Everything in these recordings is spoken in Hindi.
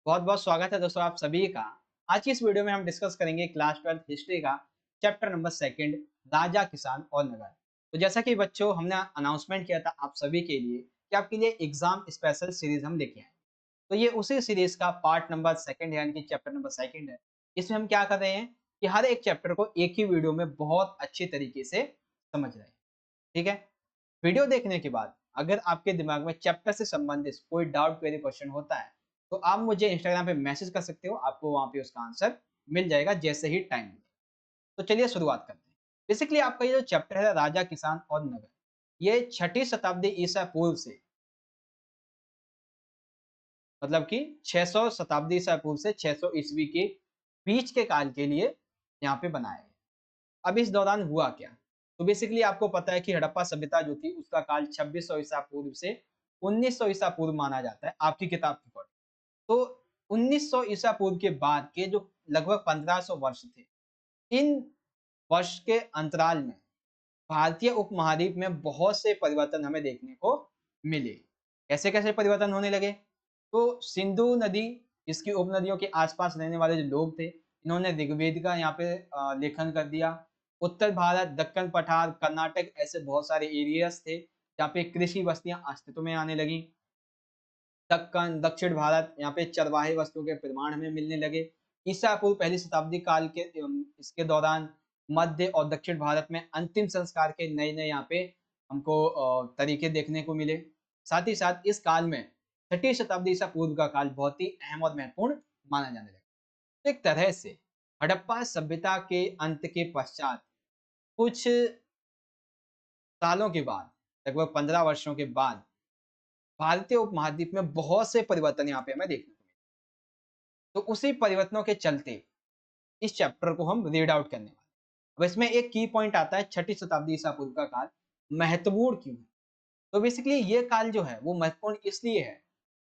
बहुत बहुत स्वागत है दोस्तों आप सभी का। आज की इस वीडियो में हम डिस्कस करेंगे क्लास 12 हिस्ट्री का चैप्टर नंबर सेकंड, राजा किसान और नगर। तो जैसा कि बच्चों हमने अनाउंसमेंट किया था आप सभी के लिए कि आपके लिए एग्जाम स्पेशल सीरीज हम लेके आए। तो ये उसी सीरीज का पार्ट नंबर सेकंड है, यानी कि चैप्टर नंबर सेकंड है। इसमें हम क्या कर रहे हैं कि हर एक चैप्टर को एक ही वीडियो में बहुत अच्छी तरीके से समझ रहे हैं। ठीक है। वीडियो देखने के बाद अगर आपके दिमाग में चैप्टर से संबंधित कोई डाउट क्वेरी क्वेश्चन होता है तो आप मुझे इंस्टाग्राम पे मैसेज कर सकते हो, आपको वहां पे उसका आंसर मिल जाएगा जैसे ही टाइम मिले। तो चलिए शुरुआत करते हैं। बेसिकली आपका ये जो चैप्टर है राजा किसान और नगर, ये छठी शताब्दी ईसा पूर्व से मतलब कि 600 शताब्दी ईसा पूर्व से 600 ईस्वी के बीच के काल के लिए यहाँ पे बनाया गया। अब इस दौरान हुआ क्या? तो बेसिकली आपको पता है कि हड़प्पा सभ्यता जो थी उसका काल 2600 ईसा पूर्व से 1900 ईसा पूर्व माना जाता है आपकी किताब के अकॉर्डिंग। तो 1900 ईसा पूर्व के बाद के जो लगभग 1500 वर्ष थे, इन वर्ष के अंतराल में भारतीय उपमहाद्वीप में बहुत से परिवर्तन हमें देखने को मिले। कैसे-कैसे परिवर्तन होने लगे? तो सिंधु नदी, इसकी उपनदियों के आसपास रहने वाले जो लोग थे, इन्होंने ऋग्वेद का यहाँ पे लेखन कर दिया। उत्तर भारत, दक्कन पठार, कर्नाटक ऐसे बहुत सारे एरियाज़ थे, जहाँ पे कृषि बस्तियाँ अस्तित्व में आने लगीं। दक्कन, दक्षिण भारत, यहाँ पे चरवाहे वस्तुओं के प्रमाण हमें मिलने लगे। ईसा पूर्व पहली शताब्दी काल के इसके दौरान मध्य और दक्षिण भारत में अंतिम संस्कार के नए-नए यहाँ पे हमको तरीके देखने को मिले। साथ ही साथ इस काल में छठी शताब्दी ईसा पूर्व का काल बहुत ही अहम और महत्वपूर्ण माना जाने लगा। तो एक तरह से हड़प्पा सभ्यता के अंत के पश्चात कुछ सालों के बाद, लगभग 15 वर्षों के बाद भारतीय उपमहाद्वीप में बहुत से परिवर्तन यहाँ पे हमें देखने को मिले। तो उसी परिवर्तनों के चलते इस चैप्टर को हम रीड आउट करने वाले हैं। अब इसमें एक की पॉइंट आता है छठी शताब्दी ईसा पूर्व का काल महत्वपूर्ण क्यों है? तो बेसिकली ये काल जो है वो महत्वपूर्ण इसलिए है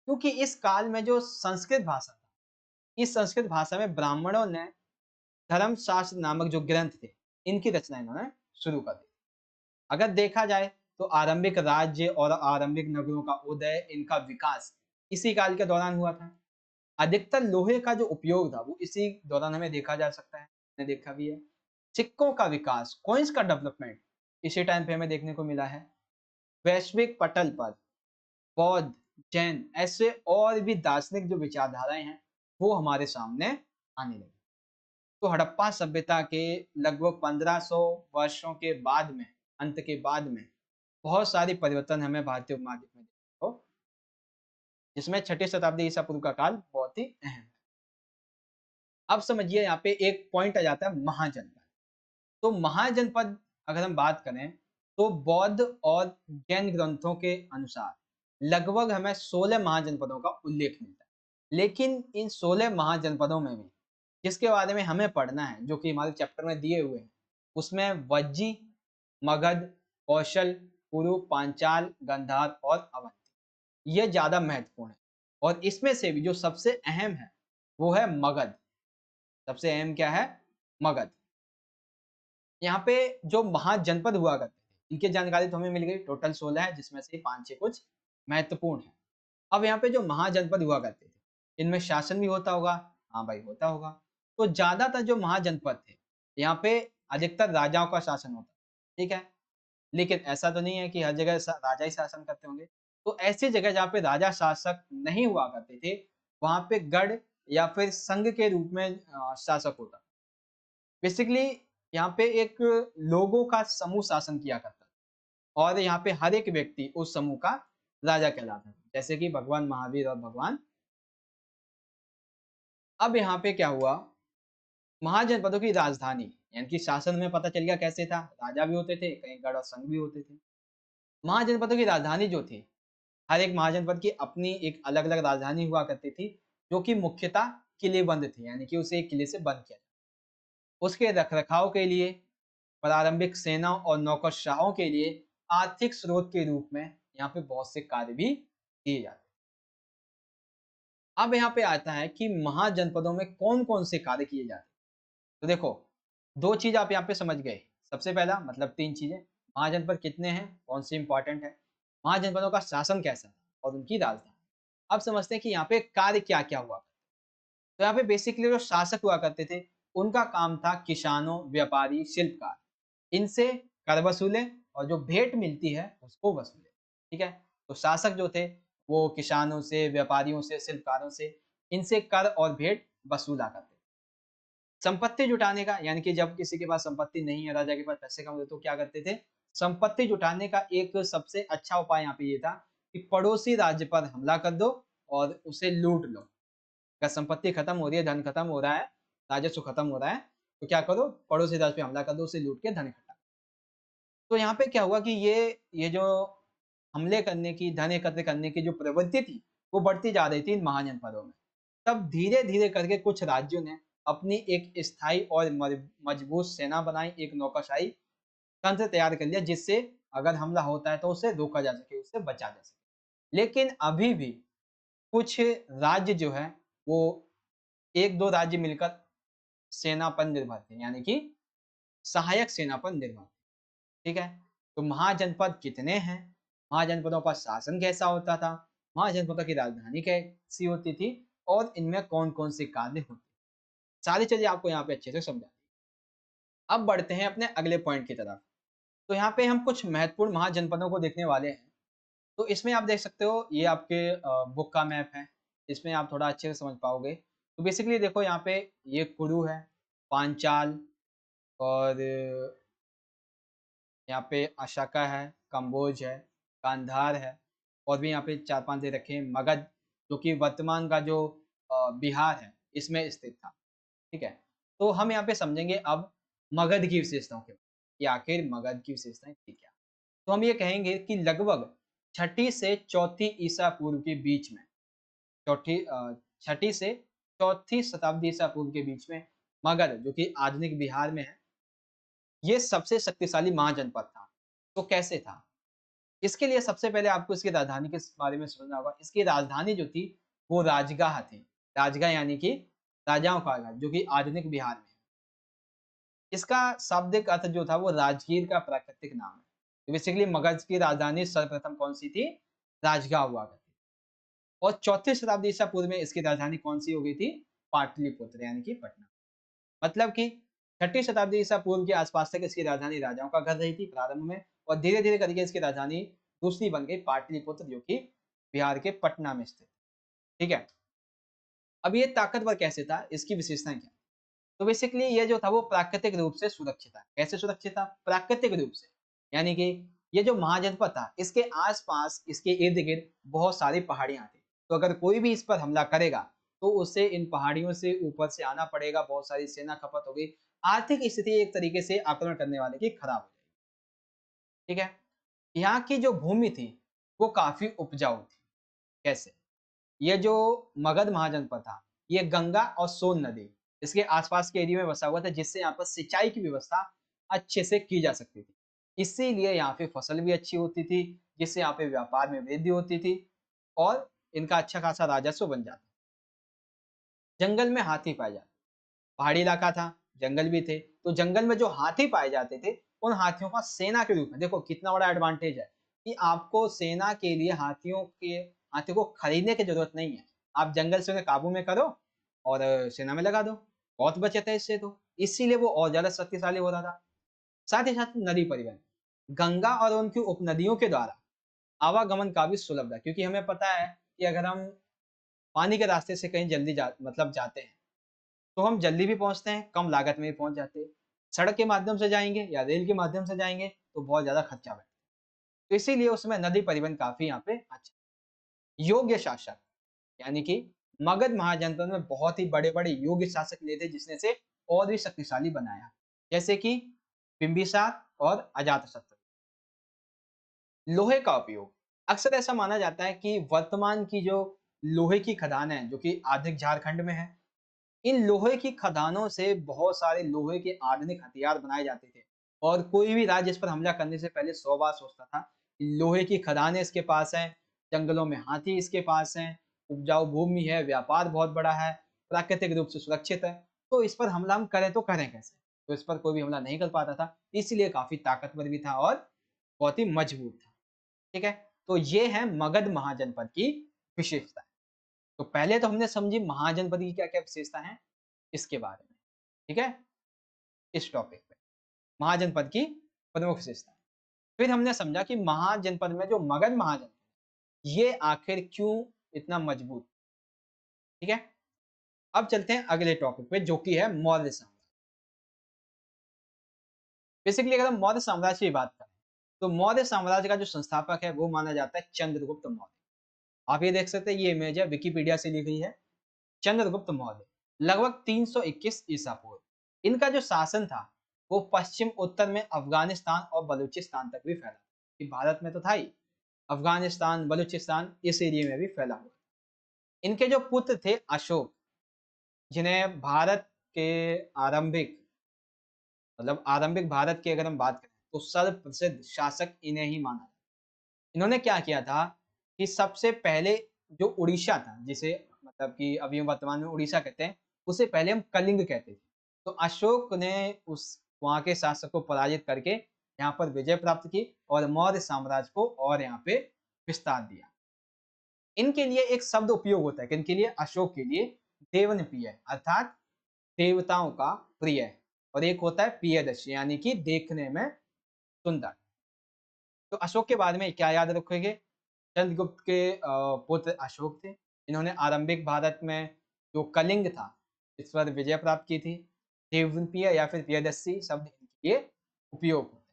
क्योंकि इस काल में जो संस्कृत भाषा था, इस संस्कृत भाषा में ब्राह्मणों ने धर्मशास्त्र नामक जो ग्रंथ थे, इनकी रचना इन्होंने शुरू कर दी। अगर देखा जाए तो आरंभिक राज्य और आरंभिक नगरों का उदय, इनका विकास इसी काल के दौरान हुआ था। अधिकतर लोहे का जो उपयोग था वो इसी दौरान हमें देखा जा सकता है, हमने देखा भी है। सिक्कों का विकास, कॉइन्स का डेवलपमेंट इसी टाइम पे हमें देखने को मिला है। वैश्विक पटल पर बौद्ध, जैन ऐसे और भी दार्शनिक जो विचारधाराएं हैं वो हमारे सामने आने लगी। तो हड़प्पा सभ्यता के लगभग 1500 वर्षों के बाद में, अंत के बाद में बहुत सारी परिवर्तन हमें भारतीय उपमहाद्वीप में देखने को, जिसमें छठी शताब्दी ईसा पूर्व का काल बहुत ही अहम है। अब समझिए यहाँ पे एक पॉइंट आ जाता है महाजनपद। तो महाजनपद अगर हम बात करें तो बौद्ध और जैन ग्रंथों के अनुसार लगभग हमें 16 महाजनपदों का उल्लेख मिलता है। लेकिन इन 16 महाजनपदों में भी जिसके बारे में हमें पढ़ना है, जो कि हमारे चैप्टर में दिए हुए हैं, उसमें वज्जी, मगध, कौशल, कुरु, पांचाल, गंधार और अवंती ये ज्यादा महत्वपूर्ण है। और इसमें से भी जो सबसे अहम है वो है मगध। सबसे अहम क्या है? मगध। यहाँ पे जो महाजनपद हुआ करते थे, इनकी जानकारी तो हमें मिल गई, टोटल 16 है जिसमें से 5-6 कुछ महत्वपूर्ण है। अब यहाँ पे जो महाजनपद हुआ करते थे, इनमें शासन भी होता होगा? हाँ भाई होता होगा। तो ज्यादातर जो महाजनपद थे, यहाँ पे अधिकतर राजाओं का शासन होता, ठीक है? लेकिन ऐसा तो नहीं है कि हर जगह राजा ही शासन करते होंगे। तो ऐसी जगह जहाँ पे राजा शासक नहीं हुआ करते थे, वहाँ पे गढ़ या फिर संघ के रूप में शासक होता। बेसिकली यहाँ पे एक लोगों का समूह शासन किया करता था और यहाँ पे हर एक व्यक्ति उस समूह का राजा कहलाता था, जैसे कि भगवान महावीर और भगवान। अब यहाँ पे क्या हुआ, महाजनपदों की राजधानी यानी कि शासन में पता चल गया कैसे था, राजा भी होते थे, कहीं गढ़ और संघ भी होते थे। महाजनपदों की राजधानी जो थी, हर एक महाजनपद की अपनी एक अलग अलग राजधानी हुआ करती थी, जो कि मुख्यतः किले बंद थी, यानी कि उसे एक किले से बंद किया। उसके रखरखाव के लिए, प्रारंभिक सेना और नौकरशाहों के लिए आर्थिक स्रोत के रूप में यहाँ पे बहुत से कार्य भी किए जाते हैं। अब यहाँ पे आता है कि महाजनपदों में कौन-कौन से कार्य किए जाते हैं। तो देखो, 2 चीज़ आप यहाँ पे समझ गए। सबसे पहला मतलब 3 चीज़ें, महाजनपद कितने हैं, कौन से इंपॉर्टेंट है, महाजनपदों का शासन कैसा है और उनकी राजधानी। अब समझते हैं कि यहाँ पे कार्य क्या-क्या हुआ। तो यहाँ पे बेसिकली जो शासक हुआ करते थे, उनका काम था किसानों, व्यापारी, शिल्पकार, इनसे कर वसूले और जो भेंट मिलती है उसको वसूले। ठीक है? तो शासक जो थे वो किसानों से, व्यापारियों से, शिल्पकारों से, इनसे कर और भेंट वसूला करते थे। संपत्ति जुटाने का, यानी कि जब किसी के पास संपत्ति नहीं है, राजा के पास पैसे कम होते तो क्या करते थे? संपत्ति जुटाने का एक सबसे अच्छा उपाय यहाँ पे ये था कि पड़ोसी राज्य पर हमला कर दो और उसे लूट लो। अगर संपत्ति खत्म हो रही है, धन खत्म हो रहा है, राजस्व खत्म हो रहा है, तो क्या करो? पड़ोसी राज्य पे हमला कर दो, उसे लूट के धन इकट्ठा। तो यहाँ पे क्या हुआ कि ये जो हमले करने की, धन एकत्र करने की जो प्रवृत्ति थी, वो बढ़ती जा रही थी इन महाजनपदों में। तब धीरे-धीरे करके कुछ राज्यों ने अपनी एक स्थायी और मजबूत सेना बनाई, एक नौकरशाही तंत्र तैयार कर लिया, जिससे अगर हमला होता है तो उसे रोका जा सके, उससे बचा जा सके। लेकिन अभी भी कुछ राज्य जो है, वो 1-2 राज्य मिलकर सेना पर निर्भर थे, यानी कि सहायक सेना पर निर्भर थे। ठीक है? तो महाजनपद कितने हैं? महाजनपदों का शासन कैसा होता था? महाजनपदों की राजधानी कैसी होती थी? और इनमें कौन-कौन से कार्य होते? सारी चीज़ें आपको यहाँ पे अच्छे से समझा दी। अब बढ़ते हैं अपने अगले पॉइंट की तरफ। तो यहाँ पे हम कुछ महत्वपूर्ण महाजनपदों को देखने वाले हैं। तो इसमें आप देख सकते हो, ये आपके बुक का मैप है। इसमें आप थोड़ा अच्छे से समझ पाओगे। तो बेसिकली देखो, यहाँ पे ये कुरु है, पांचाल और यहाँ पे अशाका है, कंबोज है, गांधार है और भी यहाँ पे 4-5 दे रखे हैं। मगध, जो कि वर्तमान का जो बिहार है, इसमें स्थित था। ठीक है? तो हम यहाँ पे समझेंगे अब मगध की विशेषताओं के बारे में कि आखिर मगध की विशेषताएँ थी क्या? तो हम ये कहेंगे कि लगभग छठी से चौथी ईसा पूर्व के बीच में, छठी से चौथी शताब्दी ईसा पूर्व के बीच में मगध, जो कि आधुनिक बिहार में है, ये सबसे शक्तिशाली महाजनपद था। तो कैसे था? इसके लिए सबसे पहले आपको इसकी राजधानी के बारे में समझना होगा। इसकी राजधानी जो थी, वो राजगाह थी। राजगाह यानी कि राजाओं का घर, जो कि आधुनिक बिहार में है। इसका शाब्दिक अर्थ जो था, वो राजगीर का प्राकृतिक नाम है। तो बेसिकली मगध की राजधानी सर्वप्रथम कौन-सी थी? राजगाह हुआ करती थी। और चौथी शताब्दी ईसा पूर्व में इसकी राजधानी कौन-सी हो गई थी? पाटलिपुत्र, यानी कि पटना। मतलब कि छठी शताब्दी ईसा पूर्व के आसपास तक इसकी राजधानी राजाओं का घर रही थी प्रारंभ में, और धीरे-धीरे करके इसकी राजधानी दूसरी बन गई पाटलिपुत्र, जो कि बिहार के पटना में स्थित। ठीक है? अब ये ताकतवर कैसे था? इसकी विशेषताएँ क्या? तो बेसिकली ये जो था, वो प्राकृतिक रूप से सुरक्षित था। कैसे सुरक्षित था? प्राकृतिक रूप से। यानी कि ये जो महाजनपद था, इसके आस-पास, इसके इर्द-गिर्द बहुत सारी पहाड़ियाँ थी। तो अगर कोई भी इस पर हमला करेगा, तो उसे इन पहाड़ियों से ऊपर से आना पड़ेगा, बहुत सारी सेना खपत होगी। आर्थिक स्थिति एक तरीके से आक्रमण करने वाले की खराब हो जाएगी। ठीक है? यहाँ की जो भूमि थी, वो काफ़ी उपजाऊ थी। कैसे? ये जो मगध महाजनपद था, ये गंगा और सोन नदी, इसके आसपास के एरिया में बसा हुआ था, जिससे यहाँ पर सिंचाई की व्यवस्था अच्छे से की जा सकती थी। इसीलिए यहाँ पे फसल भी अच्छी होती थी, जिससे यहाँ पे व्यापार में वृद्धि होती थी और इनका अच्छा खासा राजस्व बन जाता। जंगल में हाथी पाए जाते, पहाड़ी इलाका था, जंगल भी थे, तो जंगल में जो हाथी पाए जाते थे, उन हाथियों का सेना के रूप में, देखो कितना बड़ा एडवांटेज है कि आपको सेना के लिए हाथियों को खरीदने की ज़रूरत नहीं है। आप जंगल से उन्हें काबू में करो और सेना में लगा दो। बहुत बचत है इससे तो, इसीलिए वो और ज़्यादा शक्तिशाली हो रहा था। साथ ही साथ नदी परिवहन, गंगा और उनकी उपनदियों के द्वारा आवागमन काफ़ी सुलभ था, क्योंकि हमें पता है कि अगर हम पानी के रास्ते से कहीं जल्दी जाते हैं, तो हम जल्दी भी पहुँचते हैं, कम लागत में भी पहुँच जाते हैं। सड़क के माध्यम से जाएँगे या रेल के माध्यम से जाएँगे, तो बहुत ज़्यादा खर्चा बैठता है। तो इसीलिए उस समय नदी परिवहन काफ़ी यहाँ पे अच्छा। योग्य शासक, यानी कि मगध महाजनपद में बहुत ही बड़े-बड़े योग्य शासक लिए थे, जिसने इसे और भी शक्तिशाली बनाया। जैसे कि बिंबिसार और अजातशत्रु। लोहे का उपयोग, अक्सर ऐसा माना जाता है कि वर्तमान की जो लोहे की खदान है, जो कि आधुनिक झारखंड में है, इन लोहे की खदानों से बहुत सारे लोहे के आधुनिक हथियार बनाए जाते थे, और कोई भी राज्य इस पर हमला करने से पहले 100 बार सोचता था। लोहे की खदानें इसके पास हैं, जंगलों में हाथी इसके पास हैं, उपजाऊ भूमि है, व्यापार बहुत बड़ा है, प्राकृतिक रूप से सुरक्षित है, तो इस पर हमला हम करें तो करें कैसे? तो इस पर कोई भी हमला नहीं कर पाता था, इसलिए काफ़ी ताकतवर भी था और बहुत ही मजबूत था। ठीक है? तो ये है मगध महाजनपद की विशेषता। तो पहले तो हमने समझी महाजनपद की क्या-क्या विशेषता है इसके बारे में, ठीक है? इस टॉपिक पे, महाजनपद की प्रमुख विशेषता। फिर हमने समझा कि महाजनपद में जो मगध महाजन, ये आखिर क्यों इतना मजबूत, ठीक है? अब चलते हैं अगले टॉपिक पे जो कि है मौर्य साम्राज्य। बेसिकली अगर हम मौर्य साम्राज्य की बात करें, तो मौर्य साम्राज्य का जो संस्थापक है वो माना जाता है चंद्रगुप्त मौर्य। आप ये देख सकते हैं, ये इमेज है, विकिपीडिया से ली गई है। चंद्रगुप्त मौर्य लगभग 321 ईसा पूर्व। इनका जो शासन था वो पश्चिम उत्तर में अफगानिस्तान और बलूचिस्तान तक भी फैला, कि भारत में तो था ही, अफगानिस्तान बलूचिस्तान इस एरिया में भी फैला हुआ। इनके जो पुत्र थे अशोक, जिन्हें भारत के आरंभिक, मतलब आरंभिक भारत की अगर हम बात करें तो सर्वप्रसिद्ध शासक इन्हें ही माना जाता है। इन्होंने क्या किया था कि सबसे पहले जो उड़ीसा था, जिसे मतलब कि अभी हम वर्तमान में उड़ीसा कहते हैं, उसे पहले हम कलिंग कहते थे। तो अशोक ने उस वहाँ के शासक को पराजित करके यहाँ पर विजय प्राप्त की और मौर्य साम्राज्य को और यहाँ पे विस्तार दिया। इनके लिए एक शब्द उपयोग होता है, किनके लिए? अशोक के लिए, देवनप्रिय, अर्थात देवताओं का प्रिय, और एक होता है प्रियदर्शी, यानी कि देखने में सुंदर। तो अशोक के बारे में क्या याद रखोगे? चंद्रगुप्त के पुत्र अशोक थे। इन्होंने आरंभिक भारत में जो कलिंग था, इस पर विजय प्राप्त की थी। देवप्रिय या फिर प्रियदर्शी शब्द इनके लिए उपयोग होते हैं।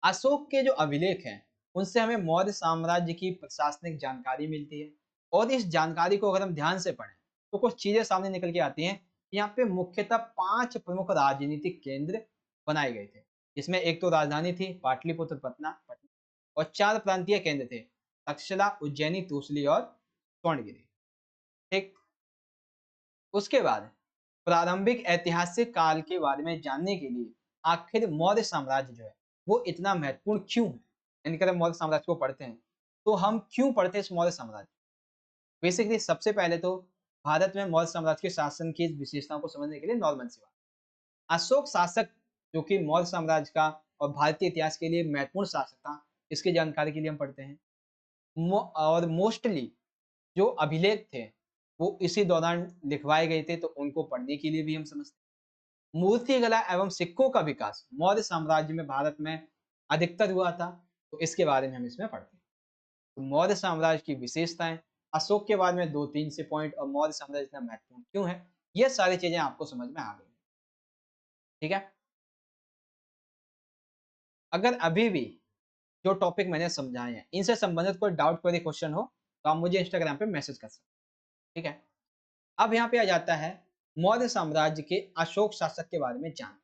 अशोक के जो अभिलेख हैं, उनसे हमें मौर्य साम्राज्य की प्रशासनिक जानकारी मिलती है, और इस जानकारी को अगर हम ध्यान से पढ़ें तो कुछ चीजें सामने निकल के आती हैं। यहाँ पे मुख्यतः 5 प्रमुख राजनीतिक केंद्र बनाए गए थे, जिसमें एक तो राजधानी थी पाटलिपुत्र पटना, और 4 प्रांतीय केंद्र थे, तक्षशिला, उज्जैनी, तूसली और स्वर्णगिरी। ठीक, उसके बाद प्रारंभिक ऐतिहासिक काल के बारे में जानने के लिए आखिर मौर्य साम्राज्य जो है वो इतना महत्वपूर्ण क्यों है, यानी कि अगर मौर्य साम्राज्य को पढ़ते हैं तो हम क्यों पढ़ते हैं इस मौर्य साम्राज्य। बेसिकली सबसे पहले तो भारत में मौर्य साम्राज्य के शासन की विशेषताओं को समझने के लिए नॉर्मल सी बात, अशोक शासक जो कि मौर्य साम्राज्य का और भारतीय इतिहास के लिए महत्वपूर्ण शासक था, इसकी जानकारी के लिए हम पढ़ते हैं। और मोस्टली जो अभिलेख थे वो इसी दौरान लिखवाए गए थे, तो उनको पढ़ने के लिए भी हम समझते हैं। मूर्ति कला एवं सिक्कों का विकास मौर्य साम्राज्य में भारत में अधिकतर हुआ था, तो इसके बारे में हम इसमें पढ़ते हैं। तो मौर्य साम्राज्य की विशेषताएं, अशोक के बारे में 2-3 से पॉइंट, और मौर्य साम्राज्य इतना महत्वपूर्ण क्यों है, ये सारी चीजें आपको समझ में आ गई। ठीक है, अगर अभी भी जो टॉपिक मैंने समझाए हैं इनसे संबंधित कोई डाउट, कोई क्वेश्चन हो, तो आप मुझे इंस्टाग्राम पे मैसेज कर सकते हैं। ठीक है, अब यहाँ पे आ जाता है मौर्य साम्राज्य के अशोक शासक के बारे में जान।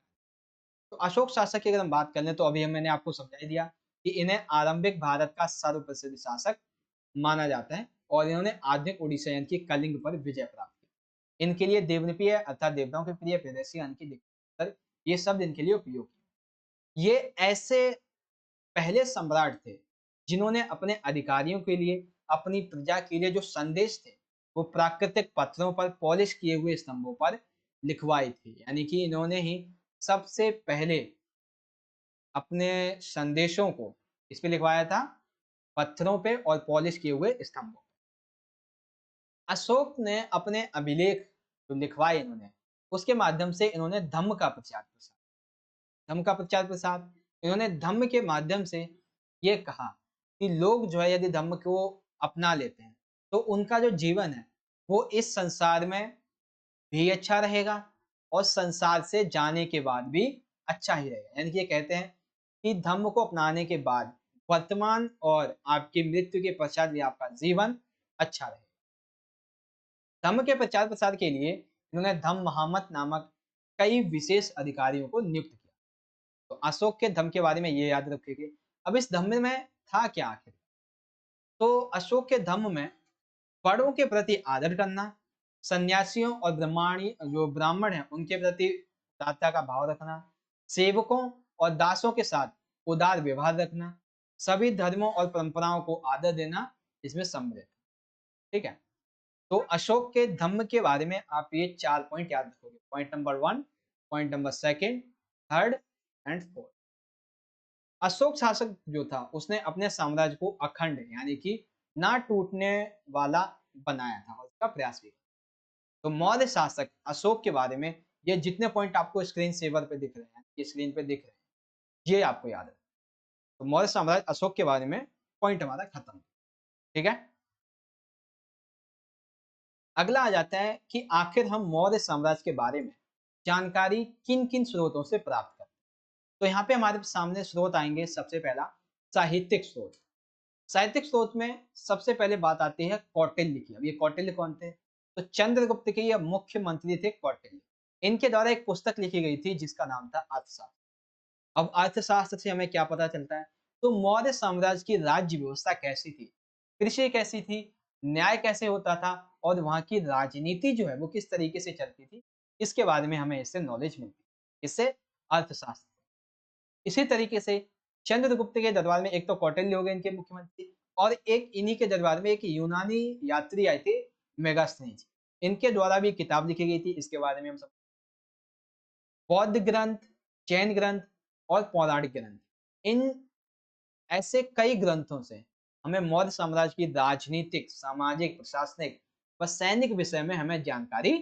तो अशोक शासक की अगर हम बात कर लें तो अभी मैंने आपको समझा ही दिया कि इन्हें आरंभिक भारत का सर्वप्रसिद्ध शासक माना जाता है, और इन्होंने आधुनिक उड़ीसा यानी कि कलिंग पर विजय प्राप्त की। इनके लिए देवप्रिय अर्थात देवताओं के प्रिय, प्रियदर्शी यानी कि दिक्पाल, ये शब्द इनके लिए उपयोग किए। ये ऐसे पहले सम्राट थे जिन्होंने अपने अधिकारियों के लिए, अपनी प्रजा के लिए जो संदेश थे वो प्राकृतिक पत्थरों पर पॉलिश किए हुए स्तंभों पर लिखवाए थे, यानी कि इन्होंने ही सबसे पहले अपने संदेशों को इस पे लिखवाया था, पत्थरों पे और पॉलिश किए हुए स्तंभों। अशोक ने अपने अभिलेख जो लिखवाए इन्होंने, उसके माध्यम से इन्होंने धम्म का प्रचार प्रसार, धम्म का प्रचार प्रसार, इन्होंने धम्म के माध्यम से ये कहा कि लोग जो है यदि धम्म को अपना लेते हैं तो उनका जो जीवन है वो इस संसार में भी अच्छा रहेगा, और संसार से जाने के बाद भी अच्छा ही रहेगा। यानी कि ये कहते हैं कि धम्म को अपनाने के बाद वर्तमान और आपकी मृत्यु के पश्चात भी आपका जीवन अच्छा रहेगा। धम्म के प्रचार प्रसार के लिए इन्होंने धम्म महामत नामक कई विशेष अधिकारियों को नियुक्त किया। तो अशोक के धम्म के बारे में ये याद रखिए। अब इस धम्म में था क्या आखिर? तो अशोक के धम्म में बड़ों के प्रति आदर करना, सन्यासियों और ब्राह्मणी जो ब्राह्मण हैं उनके प्रति उदारता का भाव रखना, सेवकों और दासों के साथ उदार व्यवहार रखना, सभी धर्मों और परंपराओं को आदर देना, इसमें सम्मिलित। ठीक है, तो अशोक के धम्म के बारे में आप ये 4 पॉइंट याद रखोगे। Point number 1, point number 2, 3 and 4। Ashok शासक जो था उसने अपने साम्राज्य को अखंड यानी कि ना टूटने वाला बनाया था और उसका प्रयास भी किया। तो मौर्य शासक अशोक के बारे में ये जितने पॉइंट आपको स्क्रीन सेवर पे दिख रहे हैं, ये स्क्रीन पे दिख रहे हैं, ये आपको याद है। तो मौर्य साम्राज्य अशोक के बारे में पॉइंट हमारा खत्म। ठीक है, अगला आ जाता है कि आखिर हम मौर्य साम्राज्य के बारे में जानकारी किन किन स्रोतों से प्राप्त करें। तो यहाँ पे हमारे सामने स्रोत आएंगे। सबसे पहला साहित्यिक स्रोत। साहित्यिक स्रोत में सबसे पहले बात आती है कौटिल्य की। अब ये कौटिल्य कौन थे? तो चंद्रगुप्त के ये मुख्यमंत्री थे कौटिल्य। इनके द्वारा एक पुस्तक लिखी गई थी जिसका नाम था अर्थशास्त्र। अब अर्थशास्त्र से हमें क्या पता चलता है? तो मौर्य साम्राज्य की राज्य व्यवस्था कैसी थी, कृषि कैसी थी, न्याय कैसे होता था और वहां की राजनीति जो है वो किस तरीके से चलती थी, इसके बारे में हमें इससे नॉलेज मिलती है। इससे अर्थशास्त्र। इसी तरीके से चंद्रगुप्त के दरबार में एक तो कौटिल्य हो गए इनके मुख्यमंत्री, और एक इन्हीं के दरबार में एक यूनानी यात्री आए थे मेगास्थनीज। इनके द्वारा भी किताब लिखी गई थी। इसके बारे में हम सब बौद्ध ग्रंथ, जैन ग्रंथ और पौराणिक ग्रंथ, इन ऐसे कई ग्रंथों से हमें मौर्य साम्राज्य की राजनीतिक, सामाजिक, प्रशासनिक व सैनिक विषय में हमें जानकारी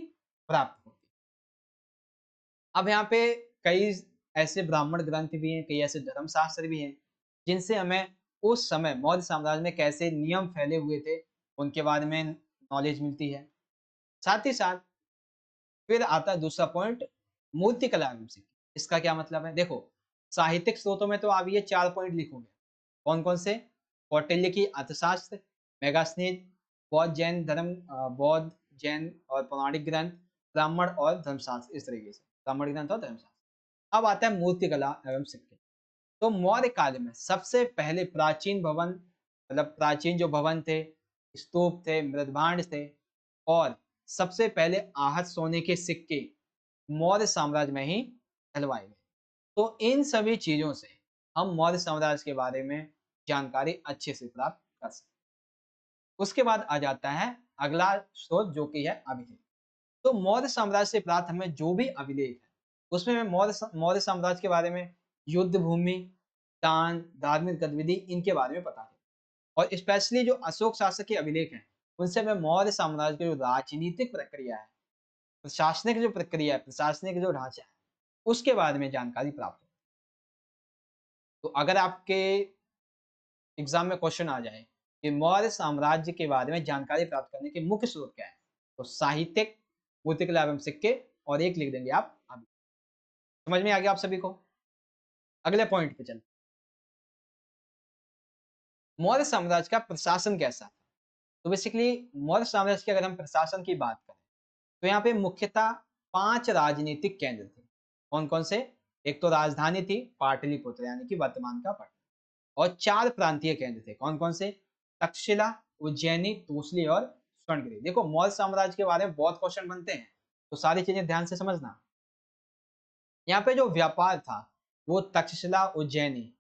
प्राप्त होती है। अब यहाँ पे कई ऐसे ब्राह्मण ग्रंथ भी हैं, कई ऐसे धर्मशास्त्र भी हैं, जिनसे हमें उस समय मौर्य साम्राज्य में कैसे नियम फैले हुए थे, उनके बारे में नॉलेज मिलती है। साथ ही साथ फिर आता है दूसरा पॉइंट, मूर्तिकला एवं शिल्प। इसका क्या मतलब है? देखो, साहित्यिक स्रोतों में तो आप ये 4 पॉइंट लिखोगे। कौन-कौन से? कौटिल्य की अर्थशास्त्र, मेगास्थनीज, बौद्ध, जैन और पौराणिक ग्रंथ, ब्राह्मण और धर्मशास्त्र, इस तरीके से ब्राह्मण ग्रंथ और धर्मशास्त्र। अब आता है मूर्तिकला एवं सिक्के। तो मौर्य काल में सबसे पहले प्राचीन भवन, मतलब प्राचीन जो भवन थे, स्तूप थे, मृदभांड थे और सबसे पहले आहत सोने के सिक्के मौर्य साम्राज्य में ही ढलवाए गए। तो इन सभी चीजों से हम मौर्य साम्राज्य के बारे में जानकारी अच्छे से प्राप्त कर सकते हैं। उसके बाद आ जाता है अगला स्रोत जो कि है अभिलेख। तो मौर्य साम्राज्य से प्राप्त हमें जो भी अभिलेख है, उसमें हमें मौर्य साम्राज्य के बारे में युद्ध भूमि, दान, धार्मिक गतिविधि, इनके बारे में पता है। और स्पेशली जो अशोक शासक के अभिलेख हैं, उनसे हमें मौर्य साम्राज्य की जो राजनीतिक प्रक्रिया है, प्रशासनिक जो प्रक्रिया है, प्रशासनिक जो ढांचा है, उसके बारे में जानकारी प्राप्त हो। तो अगर आपके एग्जाम में क्वेश्चन आ जाए कि मौर्य साम्राज्य के बारे में जानकारी प्राप्त करने के मुख्य स्रोत क्या है, तो साहित्यिक, मूर्तिकला एवं सिक्के, और एक लिख देंगे आप अभिलेख। समझ में आ गया आप सभी को? अगले पॉइंट पे चलते। मौर्य साम्राज्य का प्रशासन कैसा था? तो बेसिकली मौर्य साम्राज्य की अगर हम प्रशासन की बात करें, तो यहाँ पे मुख्यतः 5 राजनीतिक केंद्र थे। कौन-कौन से? एक तो राजधानी थी पाटलिपुत्र, यानी कि वर्तमान का पटना, और 4 प्रांतीय केंद्र थे। कौन-कौन से? तक्षशिला, उज्जैनी, तोसली और स्वर्णगिरी। देखो, मौर्य साम्राज्य के बारे में बहुत क्वेश्चन बनते हैं, तो सारी चीजें ध्यान से समझना। यहाँ पे जो व्यापार था, वो तक्षशिला, उज्जैनी,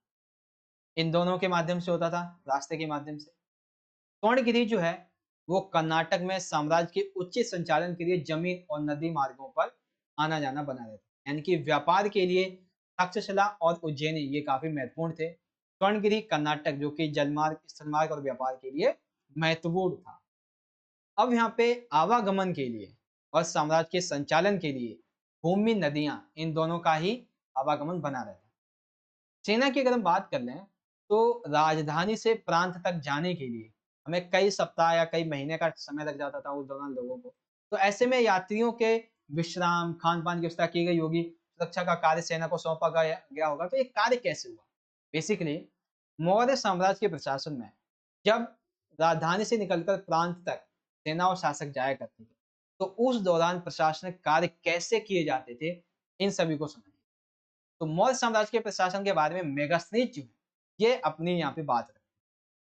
इन दोनों के माध्यम से होता था, रास्ते के माध्यम से। स्वर्णगिरी जो है, वो कर्नाटक में साम्राज्य के उच्च संचालन के लिए जमीन और नदी मार्गों पर आना जाना बना रहता है। यानी कि व्यापार के लिए तक्षशिला और उज्जैनी ये काफी महत्वपूर्ण थे। स्वर्णगिरी कर्नाटक जो कि जलमार्ग, स्थलमार्ग और व्यापार के लिए महत्वपूर्ण था। अब यहाँ पे आवागमन के लिए और साम्राज्य के संचालन के लिए भूमि, नदियां, इन दोनों का ही आवागमन बना रहता है। सेना की अगर हम बात कर लें, तो राजधानी से प्रांत तक जाने के लिए हमें कई सप्ताह या कई महीने का समय लग जाता था उस दौरान लोगों को। तो ऐसे में यात्रियों के विश्राम, खान-पान की व्यवस्था की गई होगी, सुरक्षा का कार्य सेना को सौंपा गया गया होगा। तो ये कार्य कैसे हुआ? बेसिकली मौर्य साम्राज्य के प्रशासन में जब राजधानी से निकलकर प्रांत तक सेना और शासक जाया करते थे, तो उस दौरान प्रशासनिक कार्य कैसे किए जाते थे, इन सभी को समझिए। तो मौर्य साम्राज्य के प्रशासन के बारे में मेगास्थनीज जो है, ये अपनी यहाँ पे बात रखते हैं।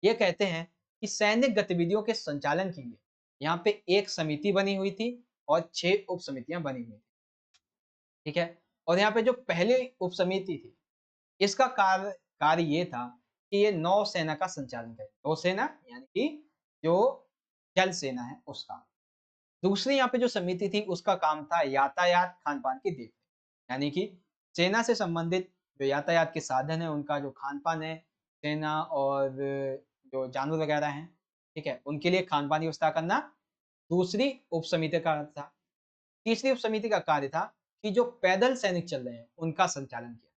ये कहते हैं कि सैनिक गतिविधियों के संचालन के लिए यहाँ पे एक समिति बनी हुई थी और 6 उप समितियां बनी हुई थी। ठीक है, और यहाँ पे जो पहली उप समिति थी, इसका कार्य कार्य ये था कि ये नौसेना का संचालन करे। नौसेना यानी कि जो जल सेना है उसका। दूसरी यहाँ पे जो समिति थी उसका काम था यातायात, खान-पान की देखरेख। यानी कि सेना से संबंधित जो यातायात के साधन है, उनका जो खान-पान है, सेना और जो जानवर वगैरह हैं, ठीक है, उनके लिए खान पान की व्यवस्था करना दूसरी उप समिति का कार्य था। तीसरी उप समिति का कार्य था कि जो पैदल सैनिक चल रहे हैं उनका संचालन किया।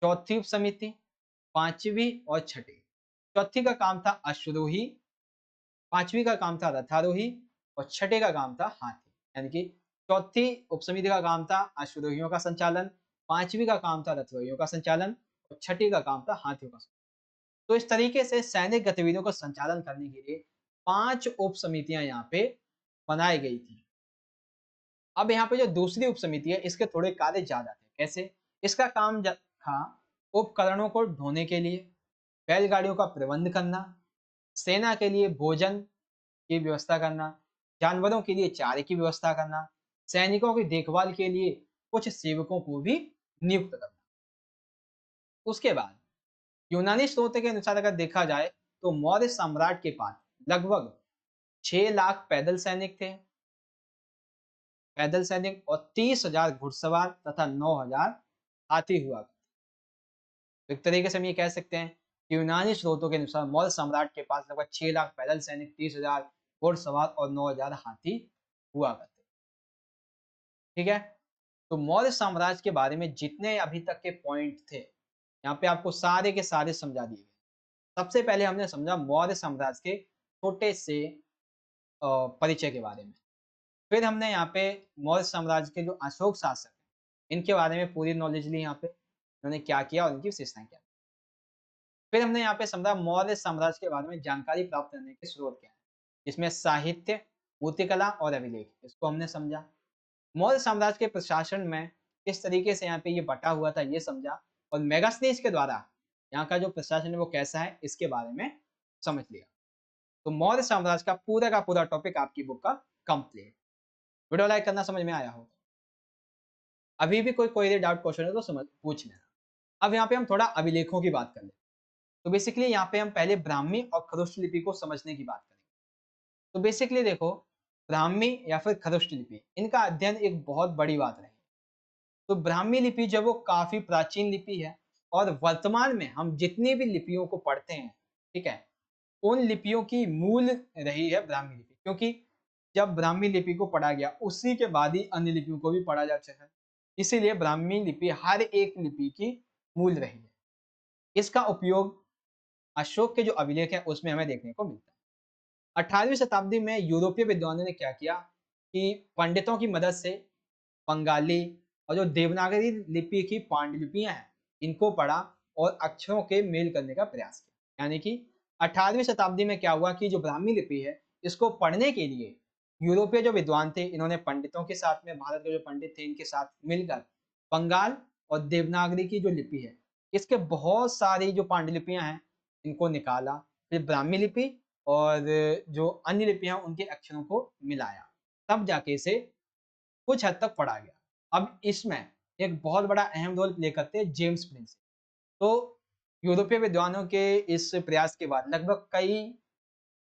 चौथी उप समिति, पांचवी और छठी। चौथी का काम था अश्वरोही, पांचवी का काम था रथारोही और छठे का काम था हाथी। यानी कि चौथी उपसमिति का काम था अश्वरोहियों का संचालन, पांचवी का काम था रथारोहियों का संचालन और छठी का काम था हाथियों का संचालन। तो इस तरीके से सैनिक गतिविधियों को संचालन करने के लिए 5 उप समितियां यहाँ पे बनाई गई थी। अब यहाँ पे जो दूसरी उप समिति है इसके थोड़े कार्य ज्यादा थे। कैसे? इसका काम था उपकरणों को ढोने के लिए, बैलगाड़ियों का प्रबंध करना, सेना के लिए भोजन की व्यवस्था करना, जानवरों के लिए चारे की व्यवस्था करना, सैनिकों की देखभाल के लिए कुछ सेवकों को भी नियुक्त करना। उसके बाद यूनानी स्रोत के अनुसार अगर देखा जाए तो मौर्य सम्राट के पास लगभग 6 लाख पैदल सैनिक और 30,000 घुड़सवार तथा 9,000 हाथी हुआ। एक तरीके से हम ये कह सकते हैं कि यूनानी स्रोतों के अनुसार मौर्य सम्राट के पास लगभग 6 लाख पैदल सैनिक, 30,000 घुड़सवार और 9,000 हाथी हुआ करते। ठीक है, तो मौर्य साम्राज्य के बारे में जितने अभी तक के पॉइंट थे यहाँ पे आपको सारे के सारे समझा दिए गए। सबसे पहले हमने समझा मौर्य साम्राज्य के छोटे से परिचय के बारे में। फिर हमने यहाँ पे मौर्य साम्राज्य के जो अशोक शासक हैं इनके बारे में पूरी नॉलेज ली, यहाँ पे उन्होंने क्या किया और इनकी विशेषताएं क्या। फिर हमने यहाँ पे समझा मौर्य साम्राज्य के बारे में जानकारी प्राप्त करने के स्रोत क्या है, जिसमें साहित्य, मूर्तिकला और अभिलेख, इसको हमने समझा। मौर्य साम्राज्य के प्रशासन में किस तरीके से यहाँ पे ये बटा हुआ था ये समझा, और मेगास्थनीज के द्वारा यहाँ का जो प्रशासन है वो कैसा है इसके बारे में समझ लिया। तो मौर्य साम्राज्य का पूरा टॉपिक आपकी बुक का कंप्लीट। वीडियो लाइक करना समझ में आया हो। अभी भी कोई डाउट क्वेश्चन है तो समझ पूछ लेना। अब यहाँ पे हम थोड़ा अभिलेखों की बात कर लें। तो बेसिकली यहाँ पे हम पहले ब्राह्मी और खरोष्ट लिपि को समझने की बात करेंगे। तो बेसिकली देखो, ब्राह्मी या फिर खरोष्ट लिपि इनका अध्ययन एक बहुत बड़ी बात रही। तो ब्राह्मी लिपि जब वो काफी प्राचीन लिपि है और वर्तमान में हम जितनी भी लिपियों को पढ़ते हैं, ठीक है, उन लिपियों की मूल रही है ब्राह्मी लिपि, क्योंकि जब ब्राह्मी लिपि को पढ़ा गया उसी के बाद ही अन्य लिपियों को भी पढ़ा जा सका। इसीलिए ब्राह्मी लिपि हर एक लिपि की मूल रही है। इसका उपयोग अशोक के जो अभिलेख है उसमें हमें देखने को मिलता है। 18वीं शताब्दी में यूरोपीय विद्वानों ने क्या किया कि पंडितों की मदद से बंगाली और जो देवनागरी लिपि की पांडुलिपियां हैं इनको पढ़ा और अक्षरों के मेल करने का प्रयास किया। यानी कि 18वीं शताब्दी में क्या हुआ कि जो ब्राह्मी लिपि है इसको पढ़ने के लिए यूरोपीय जो विद्वान थे इन्होंने पंडितों के साथ में, भारत के जो पंडित थे इनके साथ मिलकर बंगाल और देवनागरी की जो लिपि है इसके बहुत सारी जो पांडुलिपियां हैं इनको निकाला, फिर ब्राह्मी लिपि और जो अन्य लिपियां उनके अक्षरों को मिलाया, तब जाके इसे कुछ हद तक पढ़ा गया। अब इसमें एक बहुत बड़ा अहम रोल प्ले करते हैं जेम्स प्रिंसेप। तो यूरोपीय विद्वानों के इस प्रयास के बाद लगभग कई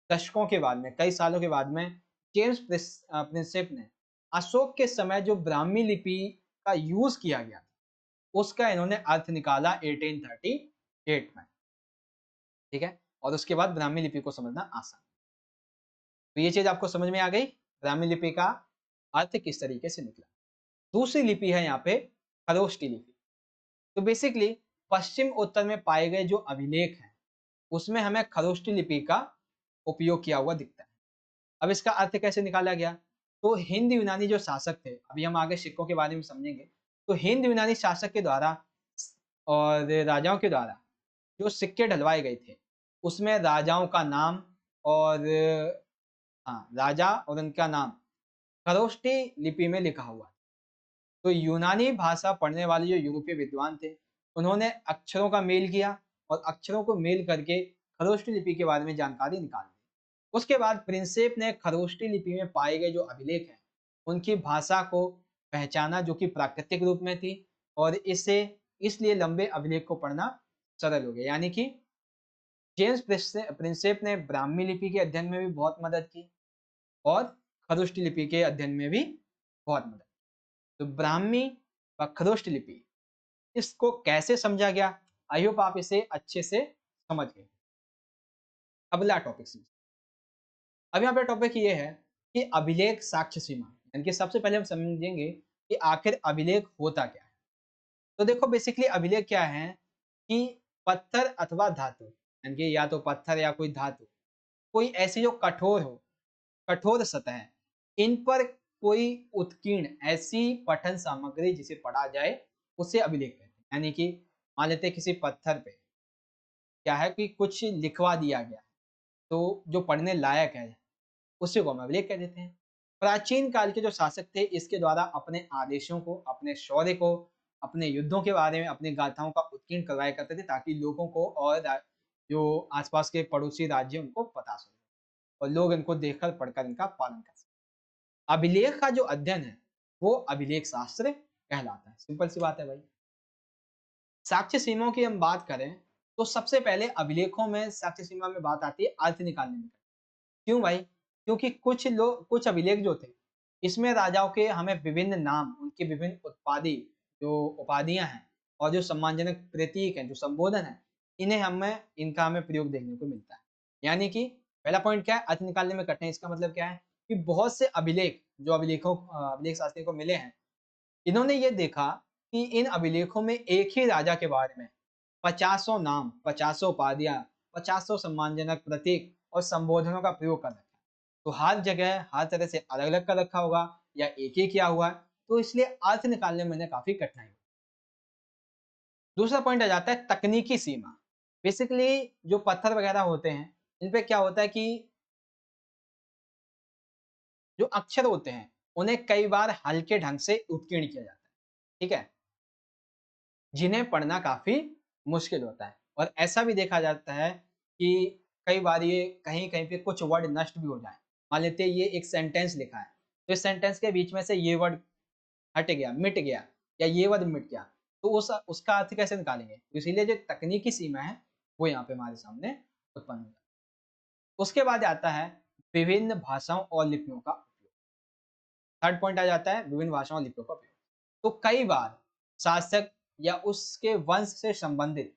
दशकों के बाद में, कई सालों के बाद में जेम्स प्रिंसेप ने अशोक के समय जो ब्राह्मी लिपि का यूज किया गया उसका इन्होंने अर्थ निकाला 1838 में। ठीक है, और उसके बाद ब्राह्मी लिपि को समझना आसान। तो ये चीज आपको समझ में आ गई, ब्राह्मी लिपि का अर्थ किस तरीके से निकला। दूसरी लिपि है यहाँ पे खरोष्टी लिपि। तो बेसिकली पश्चिम उत्तर में पाए गए जो अभिलेख हैं उसमें हमें खरोष्टी लिपि का उपयोग किया हुआ दिखता है। अब इसका अर्थ कैसे निकाला गया, तो हिंद यूनानी जो शासक थे, अभी हम आगे सिक्कों के बारे में समझेंगे, तो हिंद यूनानी शासक के द्वारा और राजाओं के द्वारा जो सिक्के ढलवाए गए थे उसमें राजाओं का नाम और राजा और उनका नाम खरोष्टी लिपि में लिखा हुआ। तो यूनानी भाषा पढ़ने वाले जो यूरोपीय विद्वान थे उन्होंने अक्षरों का मेल किया और अक्षरों को मेल करके खरोष्टी लिपि के बारे में जानकारी निकाल दी। उसके बाद प्रिंसेप ने खरोष्टी लिपि में पाए गए जो अभिलेख हैं उनकी भाषा को पहचाना जो कि प्राकृतिक रूप में थी, और इससे इसलिए लंबे अभिलेख को पढ़ना सरल हो गया। यानी कि जेम्स प्रिंसेप ने ब्राह्मी लिपि के अध्ययन में भी बहुत मदद की और खरोष्टी लिपि के अध्ययन में भी बहुत मदद की। तो ब्राह्मी व खरोष्ट लिपि इसको कैसे समझा गया, आई होप आप इसे अच्छे से समझ गए। अगला टॉपिक अब यहाँ पे टॉपिक ये है कि अभिलेख साक्ष्य सीमा, यानी कि सबसे पहले हम समझेंगे कि आखिर अभिलेख होता क्या है। तो देखो बेसिकली अभिलेख क्या है कि पत्थर अथवा धातु, यानी कि या तो पत्थर या कोई धातु, कोई ऐसी जो कठोर हो, कठोर सतह, इन पर कोई उत्कीर्ण ऐसी पठन सामग्री जिसे पढ़ा जाए, उसे अभिलेख कहते हैं। यानी कि मान लेते हैं किसी पत्थर पे क्या है कि कुछ लिखवा दिया गया, तो जो पढ़ने लायक है, उसी को हम अभिलेख कह देते हैं। प्राचीन काल के जो शासक थे, इसके द्वारा अपने आदेशों को, अपने शौर्य को, अपने युद्धों के बारे में, अपनी गाथाओं का उत्कीर्ण करवाया करते थे, ताकि लोगों को और जो आसपास के पड़ोसी राज्य उनको पता चले और लोग इनको देखकर पढ़कर इनका पालन कर सकें। अभिलेख का जो अध्ययन है, वो अभिलेख शास्त्र कहलाता है। सिंपल सी बात है भाई। साक्ष्य सीमाओं की हम बात करें, तो सबसे पहले अभिलेखों में साक्ष्य सीमा में बात आती है अर्थ निकालने में। क्यों भाई? क्योंकि कुछ अभिलेख जो थे, इसमें राजाओं के हमें विभिन्न नाम, उनके विभिन्न जो उपाधियाँ हैं और जो सम्मानजनक प्रतीक हैं, जो संबोधन हैं, इनका हमें प्रयोग देखने को मिलता है। यानी कि पहला पॉइंट क्या है? अर्थ निकालने में कठिनाई। इसका मतलब क्या है कि बहुत से अभिलेख जो अभिलेख शास्त्रियों को मिले हैं, इन्होंने ये देखा कि इन अभिलेखों में एक ही राजा के बारे में पचासों नाम, पचासों उपाधियाँ, पचासों सम्मानजनक प्रतीक और संबोधनों का प्रयोग कर रखा है। तो हर जगह हर तरह से अलग-अलग कर रखा होगा या एक ही किया हुआ है, तो इसलिए अर्थ निकालने में इन्हें काफ़ी कठिनाई हुई। दूसरा पॉइंट आ जाता है तकनीकी सीमा। बेसिकली जो पत्थर वगैरह होते हैं, इन पे क्या होता है कि जो अक्षर होते हैं, उन्हें कई बार हल्के ढंग से उत्कीर्ण किया जाता है। ठीक है? जिन्हें पढ़ना काफ़ी मुश्किल होता है और ऐसा भी देखा जाता है कि कई बार ये कहीं-कहीं पे कुछ वर्ड नष्ट भी हो जाएँ। मान लेते हैं ये एक सेंटेंस लिखा है, तो इस सेंटेंस के बीच में से ये वर्ड हट गया, मिट गया या ये वर्ड मिट गया, तो उसका अर्थ कैसे निकालेंगे? तो इसीलिए जो तकनीकी सीमा है, वो यहाँ पे हमारे सामने उत्पन्न हो जाती है। उसके बाद आता है विभिन्न भाषाओं और लिपियों का उपयोग। थर्ड पॉइंट आ जाता है विभिन्न भाषाओं और लिपियों का उपयोग। तो कई बार शासक या उसके वंश से संबंधित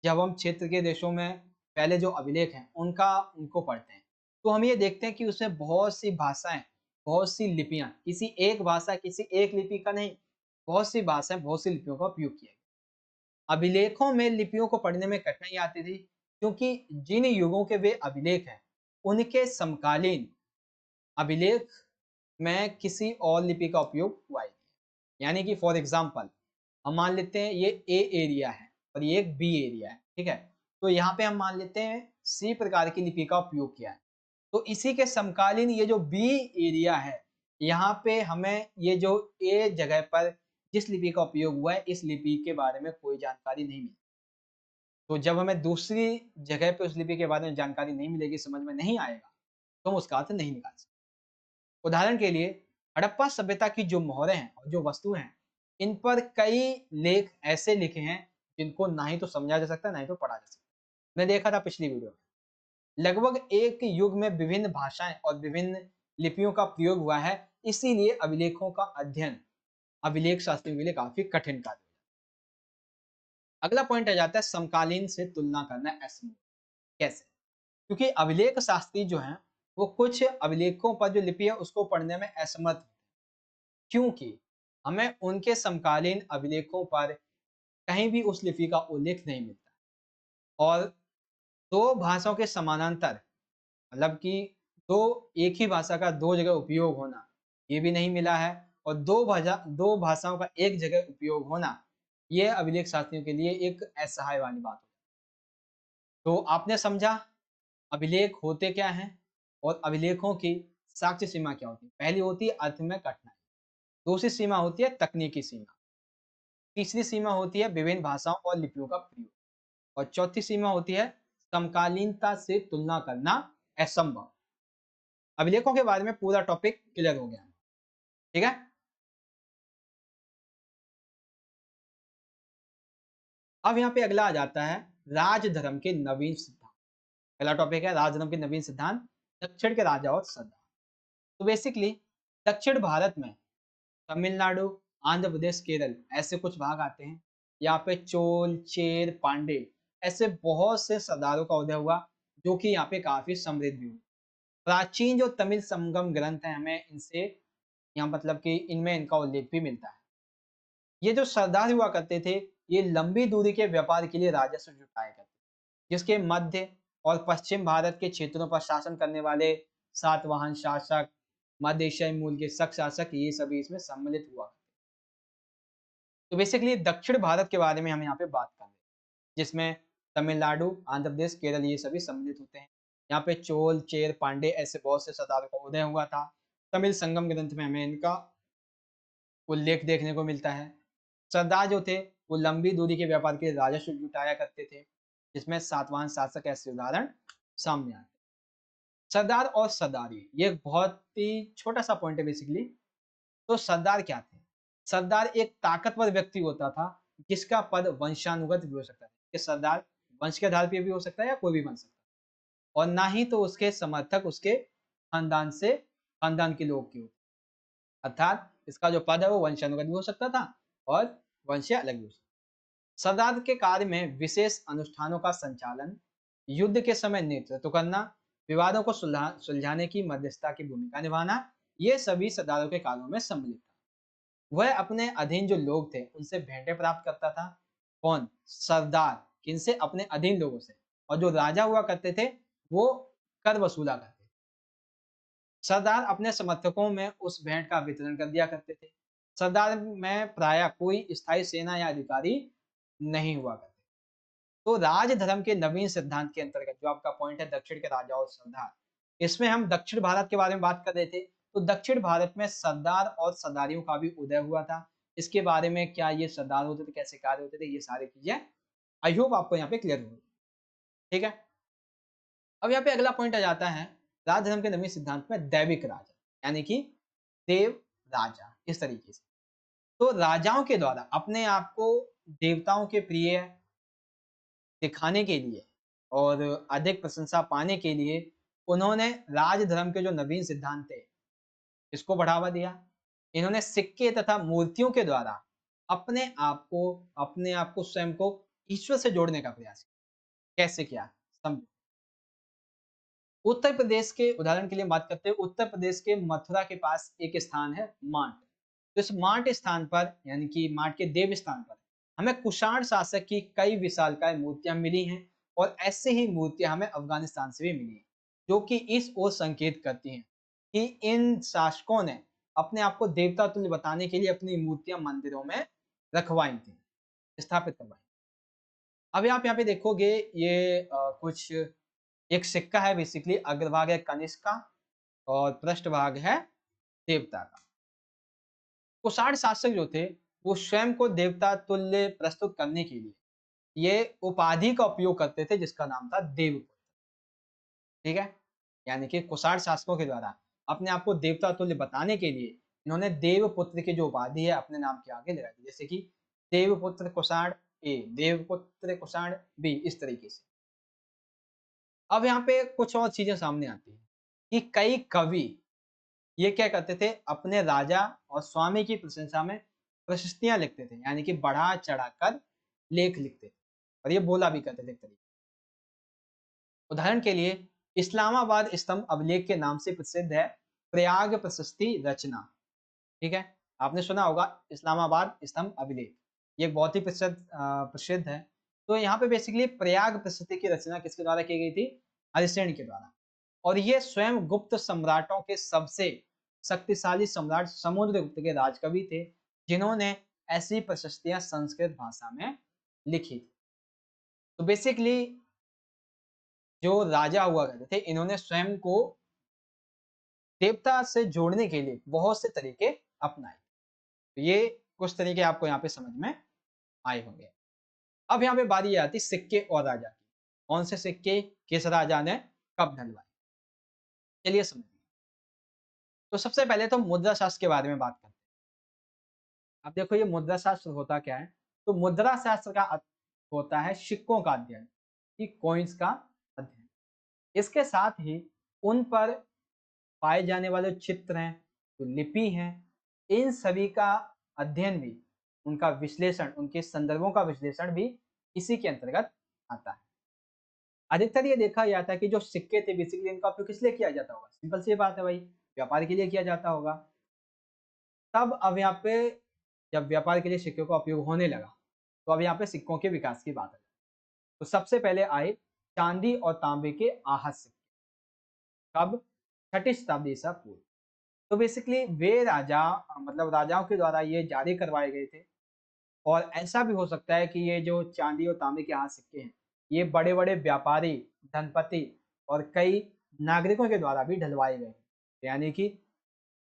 जब हम क्षेत्र के देशों में पहले जो अभिलेख हैं उनको पढ़ते हैं, तो हम ये देखते हैं कि उसमें बहुत सी भाषाएं, बहुत सी लिपियां, किसी एक भाषा किसी एक लिपि का नहीं, बहुत सी भाषाएं, बहुत सी लिपियों का उपयोग किया गया। अभिलेखों में लिपियों को पढ़ने में कठिनाई आती थी, क्योंकि जिन युगों के वे अभिलेख हैं, उनके समकालीन अभिलेख में किसी और लिपि का उपयोग हुआ ही नहीं। यानी कि फॉर एग्जाम्पल हम मान लेते हैं ये ए एरिया है और ये एक बी एरिया है, ठीक है? तो यहाँ पे हम मान लेते हैं सी प्रकार की लिपि का उपयोग किया है। तो इसी के समकालीन ये जो बी एरिया है, यहाँ पे हमें ये जो ए जगह पर जिस लिपि का उपयोग हुआ है, इस लिपि के बारे में कोई जानकारी नहीं मिली। तो जब हमें दूसरी जगह पे उस लिपि के बारे में जानकारी नहीं मिलेगी, समझ में नहीं आएगा, तो हम उसका अर्थ नहीं निकाल सकते। उदाहरण के लिए हड़प्पा सभ्यता की जो मोहरें हैं और जो वस्तु हैं, इन पर कई लेख ऐसे लिखे हैं जिनको ना ही तो समझा जा सकता है, ना ही तो पढ़ा जा सकता है। मैं देखा था पिछली वीडियो में। लगभग एक युग में विभिन्न भाषाएं और विभिन्न लिपियों का प्रयोग हुआ है, इसीलिए अभिलेखों का अध्ययन अभिलेख शास्त्रियों के लिए काफी कठिन कार्य है। अगला पॉइंट आ जाता है समकालीन से तुलना करना ऐसे कैसे? क्योंकि अभिलेख शास्त्री जो हैं, वो कुछ अभिलेखों पर जो लिपि है उसको पढ़ने में असमर्थ हैं। क्योंकि हमें उनके समकालीन अभिलेखों पर कहीं भी उस लिपि का उल्लेख नहीं मिलता और दो भाषाओं के समानांतर, मतलब कि दो एक ही भाषा का दो जगह उपयोग होना, ये भी नहीं मिला है और दो भाषाओं का एक जगह उपयोग होना, ये अभिलेख शास्त्रियों के लिए एक असहाय वाली बात है। तो आपने समझा अभिलेख होते क्या हैं और अभिलेखों की साक्ष्य सीमा क्या होती है? पहली होती है अर्थ में कठिनाई, दूसरी सीमा होती है तकनीकी सीमा, तीसरी सीमा होती है विभिन्न भाषाओं और लिपियों का प्रयोग और चौथी सीमा होती है समकालीनता से तुलना करना असंभव। अभिलेखों के बारे में पूरा टॉपिक क्लियर हो गया, ठीक है? अब यहाँ पे अगला आ जाता है राजधर्म के नवीन सिद्धांत। पहला टॉपिक है राजधर्म के नवीन सिद्धांत, दक्षिण के राजा और सदा। तो बेसिकली दक्षिण भारत में तमिलनाडु, आंध्र प्रदेश, केरल ऐसे कुछ भाग आते हैं। यहाँ पे चोल, चेर, पांडे ऐसे बहुत से सरदारों का उदय हुआ, जो कि यहाँ पे काफी समृद्ध भी हुए। प्राचीन जो तमिल संगम ग्रंथ हैं हमें इनसे यहाँ मतलब कि इनमें इनका उल्लेख भी मिलता है। ये जो सरदार हुआ करते थे, ये लंबी दूरी के व्यापार के लिए राजस्व जुटाया करते थे, जिसके मध्य और पश्चिम भारत के क्षेत्रों पर शासन करने वाले सातवाहन शासक, मध्य एशियाई मूल के शक शासक, ये सभी इसमें सम्मिलित हुआ। तो बेसिकली दक्षिण भारत के बारे में हम यहाँ पे बात कर रहे हैं, जिसमें तमिलनाडु, आंध्र प्रदेश, केरल ये सभी सम्मिलित होते हैं। यहाँ पे चोल, चेर, पांडे ऐसे बहुत से सरदारों का उदय हुआ था। तमिल संगम ग्रंथ में हमें इनका उल्लेख देखने को मिलता है। सरदार जो थे वो लंबी दूरी के व्यापार के लिए राजस्व जुटाया करते थे, जिसमें सातवाहन शासक ऐसे उदाहरण सामने आते हैं। सरदार और सरदारी ये एक बहुत ही छोटा सा पॉइंट है बेसिकली। तो सरदार क्या थे? सरदार एक ताकतवर व्यक्ति होता था जिसका पद वंशानुगत भी हो सकता है कि सरदार वंश के आधार पे भी हो सकता है या कोई भी बन सकता है, और ना ही तो उसके समर्थक उसके खानदान के लोग के होते, अर्थात इसका जो पद है वो वंशानुगत भी हो सकता था और वंश से अलग भी हो सकता। सरदार के कार्य में विशेष अनुष्ठानों का संचालन, युद्ध के समय नेतृत्व करना, विवादों को सुलझाने की मध्यस्थता की भूमिका निभाना, ये सभी सरदारों के कार्यों में सम्मिलित था। वह अपने अधीन जो लोग थे उनसे भेंटें प्राप्त करता था। कौन? सरदार। किनसे? अपने अधीन लोगों से। और जो राजा हुआ करते थे वो कर वसूला करते थे। सरदार अपने समर्थकों में उस भेंट का वितरण कर दिया करते थे। सरदार में प्रायः कोई स्थायी सेना या अधिकारी नहीं हुआ करते। तो राजधर्म के नवीन सिद्धांत के अंतर्गत जो आपका पॉइंट है दक्षिण के राजा और सरदार, इसमें हम दक्षिण भारत के बारे में बात कर रहे थे। तो दक्षिण भारत में सरदार और सरदारियों का भी उदय हुआ था। इसके बारे में क्या ये सरदार होते थे, कैसे कार्य होते थे, ये सारी चीजें आई होप आपको यहाँ पे क्लियर होगी। ठीक है, अब यहाँ पे अगला पॉइंट आ जाता है राजधर्म के नवीन सिद्धांत में दैविक राजा, यानी कि देव राजा। इस तरीके से तो राजाओं के द्वारा अपने आप को देवताओं के प्रिय दिखाने के लिए और अधिक प्रशंसा पाने के लिए उन्होंने राजधर्म के जो नवीन सिद्धांत थे इसको बढ़ावा दिया। इन्होंने सिक्के तथा मूर्तियों के द्वारा अपने आप को स्वयं को ईश्वर से जोड़ने का प्रयास किया। कैसे किया? समझो। उत्तर प्रदेश के उदाहरण के लिए बात करते हैं। उत्तर प्रदेश के मथुरा के पास एक स्थान है मांट। तो इस मांट स्थान पर यानी कि मांट के देव स्थान पर हमें कुषाण शासक की कई विशालकाय मूर्तियां मिली हैं, और ऐसे ही मूर्तियां हमें अफगानिस्तान से भी मिली हैं, जो कि इस ओर संकेत करती हैं कि इन शासकों ने अपने आप को देवता तुल्य बताने के लिए अपनी मूर्तियां मंदिरों में रखवाई थी, स्थापित करवाई। अब आप यहाँ पे देखोगे ये कुछ एक सिक्का है, बेसिकली अग्रभाग है कनिष्क का और पृष्ठभाग है देवता का। कुषाण शासक जो थे वो स्वयं को देवता तुल्य प्रस्तुत करने के लिए ये उपाधि का उपयोग करते थे जिसका नाम था देवपुत्र। ठीक है, यानी कि कुषाण शासकों के द्वारा अपने आप को देवता तुल्य बताने के लिए इन्होंने देवपुत्र की जो उपाधि है अपने नाम के आगे लगा दी, जैसे कि देवपुत्र कुषाण ए, देवपुत्र कुषाण बी, इस तरीके से। अब यहाँ पे कुछ और चीजें सामने आती हैं कि कई कवि ये क्या करते थे, अपने राजा और स्वामी की प्रशंसा में प्रशस्तियां लिखते थे, यानी कि बढ़ा चढ़ाकर लेख लिखते थे, और ये बोला भी करते थे एक तरीके। उदाहरण के लिए इस्लामाबाद स्तंभ अभिलेख के नाम से प्रसिद्ध है प्रयाग प्रशस्ति रचना। ठीक है, आपने सुना होगा इस्लामाबाद स्तंभ अभिलेख, ये बहुत ही प्रसिद्ध है। तो यहाँ पे बेसिकली प्रयाग प्रशस्ति की रचना किसके द्वारा की गई थी? हरिसेन के द्वारा। और ये स्वयं गुप्त सम्राटों के सबसे शक्तिशाली सम्राट समुद्रगुप्त के राजकवि थे, जिन्होंने ऐसी प्रशस्तियां संस्कृत भाषा में लिखी थी। तो बेसिकली जो राजा हुआ करते थे इन्होंने स्वयं को देवता से जोड़ने के लिए बहुत से तरीके अपनाए। तो ये कुछ तरीके आपको यहाँ पे समझ में आए होंगे। अब यहाँ पे बारी आती सिक्के और राजा की। कौन से सिक्के किस राजा ने कब ढलवाए, चलिए समझिए। तो सबसे पहले तो मुद्रा शास्त्र के बारे में बात करते हैं। अब देखो ये मुद्रा शास्त्र होता क्या है? तो मुद्रा शास्त्र का होता है सिक्कों का अध्ययन, कि कॉइन्स का अध्ययन। इसके साथ ही उन पर पाए जाने वाले चित्र हैं, जो लिपि हैं, इन सभी का अध्ययन भी, उनका विश्लेषण, उनके संदर्भों का विश्लेषण भी इसी के अंतर्गत आता है। अधिकतर ये देखा जाता है कि जो सिक्के थे बेसिकली इनका उपयोग किस लिए किया जाता होगा? सिंपल सी बात है भाई, व्यापार के लिए किया जाता होगा। तब अब यहाँ पे जब व्यापार के लिए सिक्कों का उपयोग होने लगा, तो अब यहाँ पे सिक्कों के विकास की बात है। तो सबसे पहले आए चांदी और तांबे के आहत सिक्के। कब? 6ठी शताब्दी ईसा पूर्व। तो बेसिकली वे राजा मतलब राजाओं के द्वारा ये जारी करवाए गए थे। और ऐसा भी हो सकता है कि ये जो चांदी और तांबे के आहत सिक्के हैं, ये बड़े-बड़े व्यापारी, धनपति और कई नागरिकों के द्वारा भी ढलवाए गए हैं। यानी कि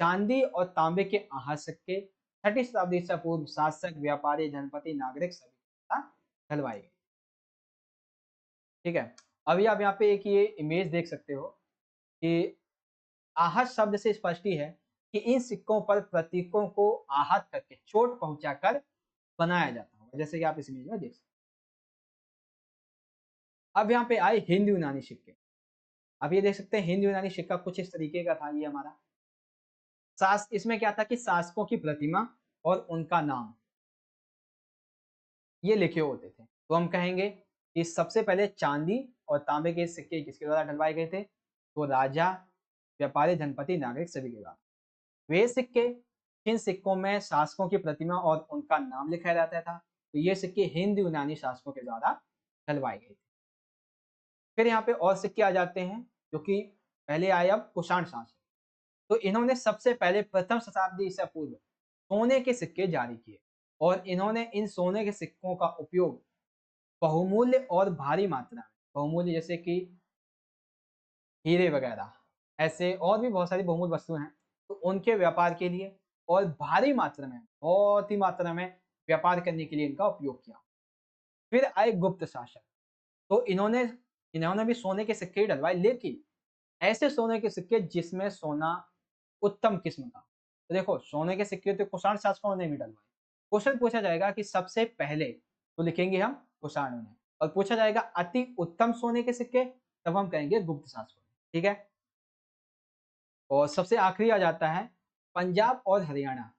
चांदी और तांबे के आहत सिक्के 6ठी शताब्दी ईसा पूर्व शासक, व्यापारी, धनपति, नागरिक सभी के द्वारा ढलवाए गए। ठीक है? अभी आप यहाँ पे एक ये इमेज देख सकते हो कि आहत शब्द से स्पष्ट ही है कि इन सिक्कों पर प्रतीकों को आहत करके, चोट पहुँचाकर बनाया जाता होगा, जैसे कि आप इस इमेज में देख सकते हैं। अब यहाँ पे आए हिंद यूनानी सिक्के। अब ये देख सकते हैं हिंद यूनानी सिक्का कुछ इस तरीके का था ये हमारा। इसमें क्या था कि शासकों की प्रतिमा और उनका नाम ये लिखे होते थे। तो हम कहेंगे कि सबसे पहले चांदी और तांबे के सिक्के किसके द्वारा ढलवाए गए थे? तो राजा, व्यापारी, धनपति, नागरिक सभी के द्वारा। वे सिक्के, इन सिक्कों में शासकों की प्रतिमा और उनका नाम लिखा रहता था। तो ये सिक्के हिंद यूनानी शासकों के द्वारा ढलवाए गए थे। फिर यहाँ पे और सिक्के आ जाते हैं जो कि पहले आए अब कुषाण शासक। तो इन्होंने सबसे पहले प्रथम शताब्दी ईसा पूर्व सोने के सिक्के जारी किए और इन्होंने इन सोने के सिक्कों का उपयोग बहुमूल्य और भारी मात्रा में, बहुमूल्य जैसे कि हीरे वगैरह, ऐसे और भी बहुत सारी बहुमूल्य वस्तुएं हैं, तो उनके व्यापार के लिए और भारी मात्रा में, बहुत ही मात्रा में व्यापार करने के लिए इनका उपयोग किया। फिर आए गुप्त शासक। तो इन्होंने इन्होंने भी सोने के सिक्के ही डलवाए, लेकिन ऐसे सोने के सिक्के जिसमें सोना उत्तम किस्म का। तो देखो सोने के सिक्के तो कुषाण शासकों ने भी डलवाए। क्वेश्चन पूछा जाएगा कि सबसे पहले तो लिखेंगे हम कुषाणों ने, और पूछा जाएगा अति उत्तम सोने के सिक्के, तब हम कहेंगे गुप्त शासकों ने। ठीक है? और सबसे आखिरी आ जाता है पंजाब और हरियाणा।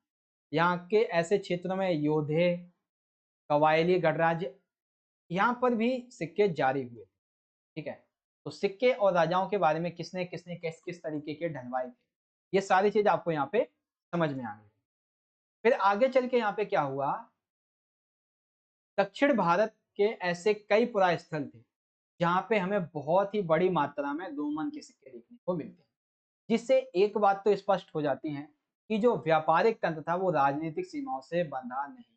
यहाँ के ऐसे क्षेत्रों में योधे, कबायली गणराज्य, यहाँ पर भी सिक्के जारी हुए। ठीक है? तो सिक्के और राजाओं के बारे में किसने किस किस तरीके के ढलवाए थे, ये सारी चीज आपको यहाँ पे समझ में आ गई। फिर आगे चल के यहाँ पे क्या हुआ, दक्षिण भारत के ऐसे कई पुरास्थल थे जहाँ पे हमें बहुत ही बड़ी मात्रा में रोमन के सिक्के देखने को मिलते हैं, जिससे एक बात तो स्पष्ट हो जाती है कि जो व्यापारिक तंत्र था वो राजनीतिक सीमाओं से बंधा नहीं।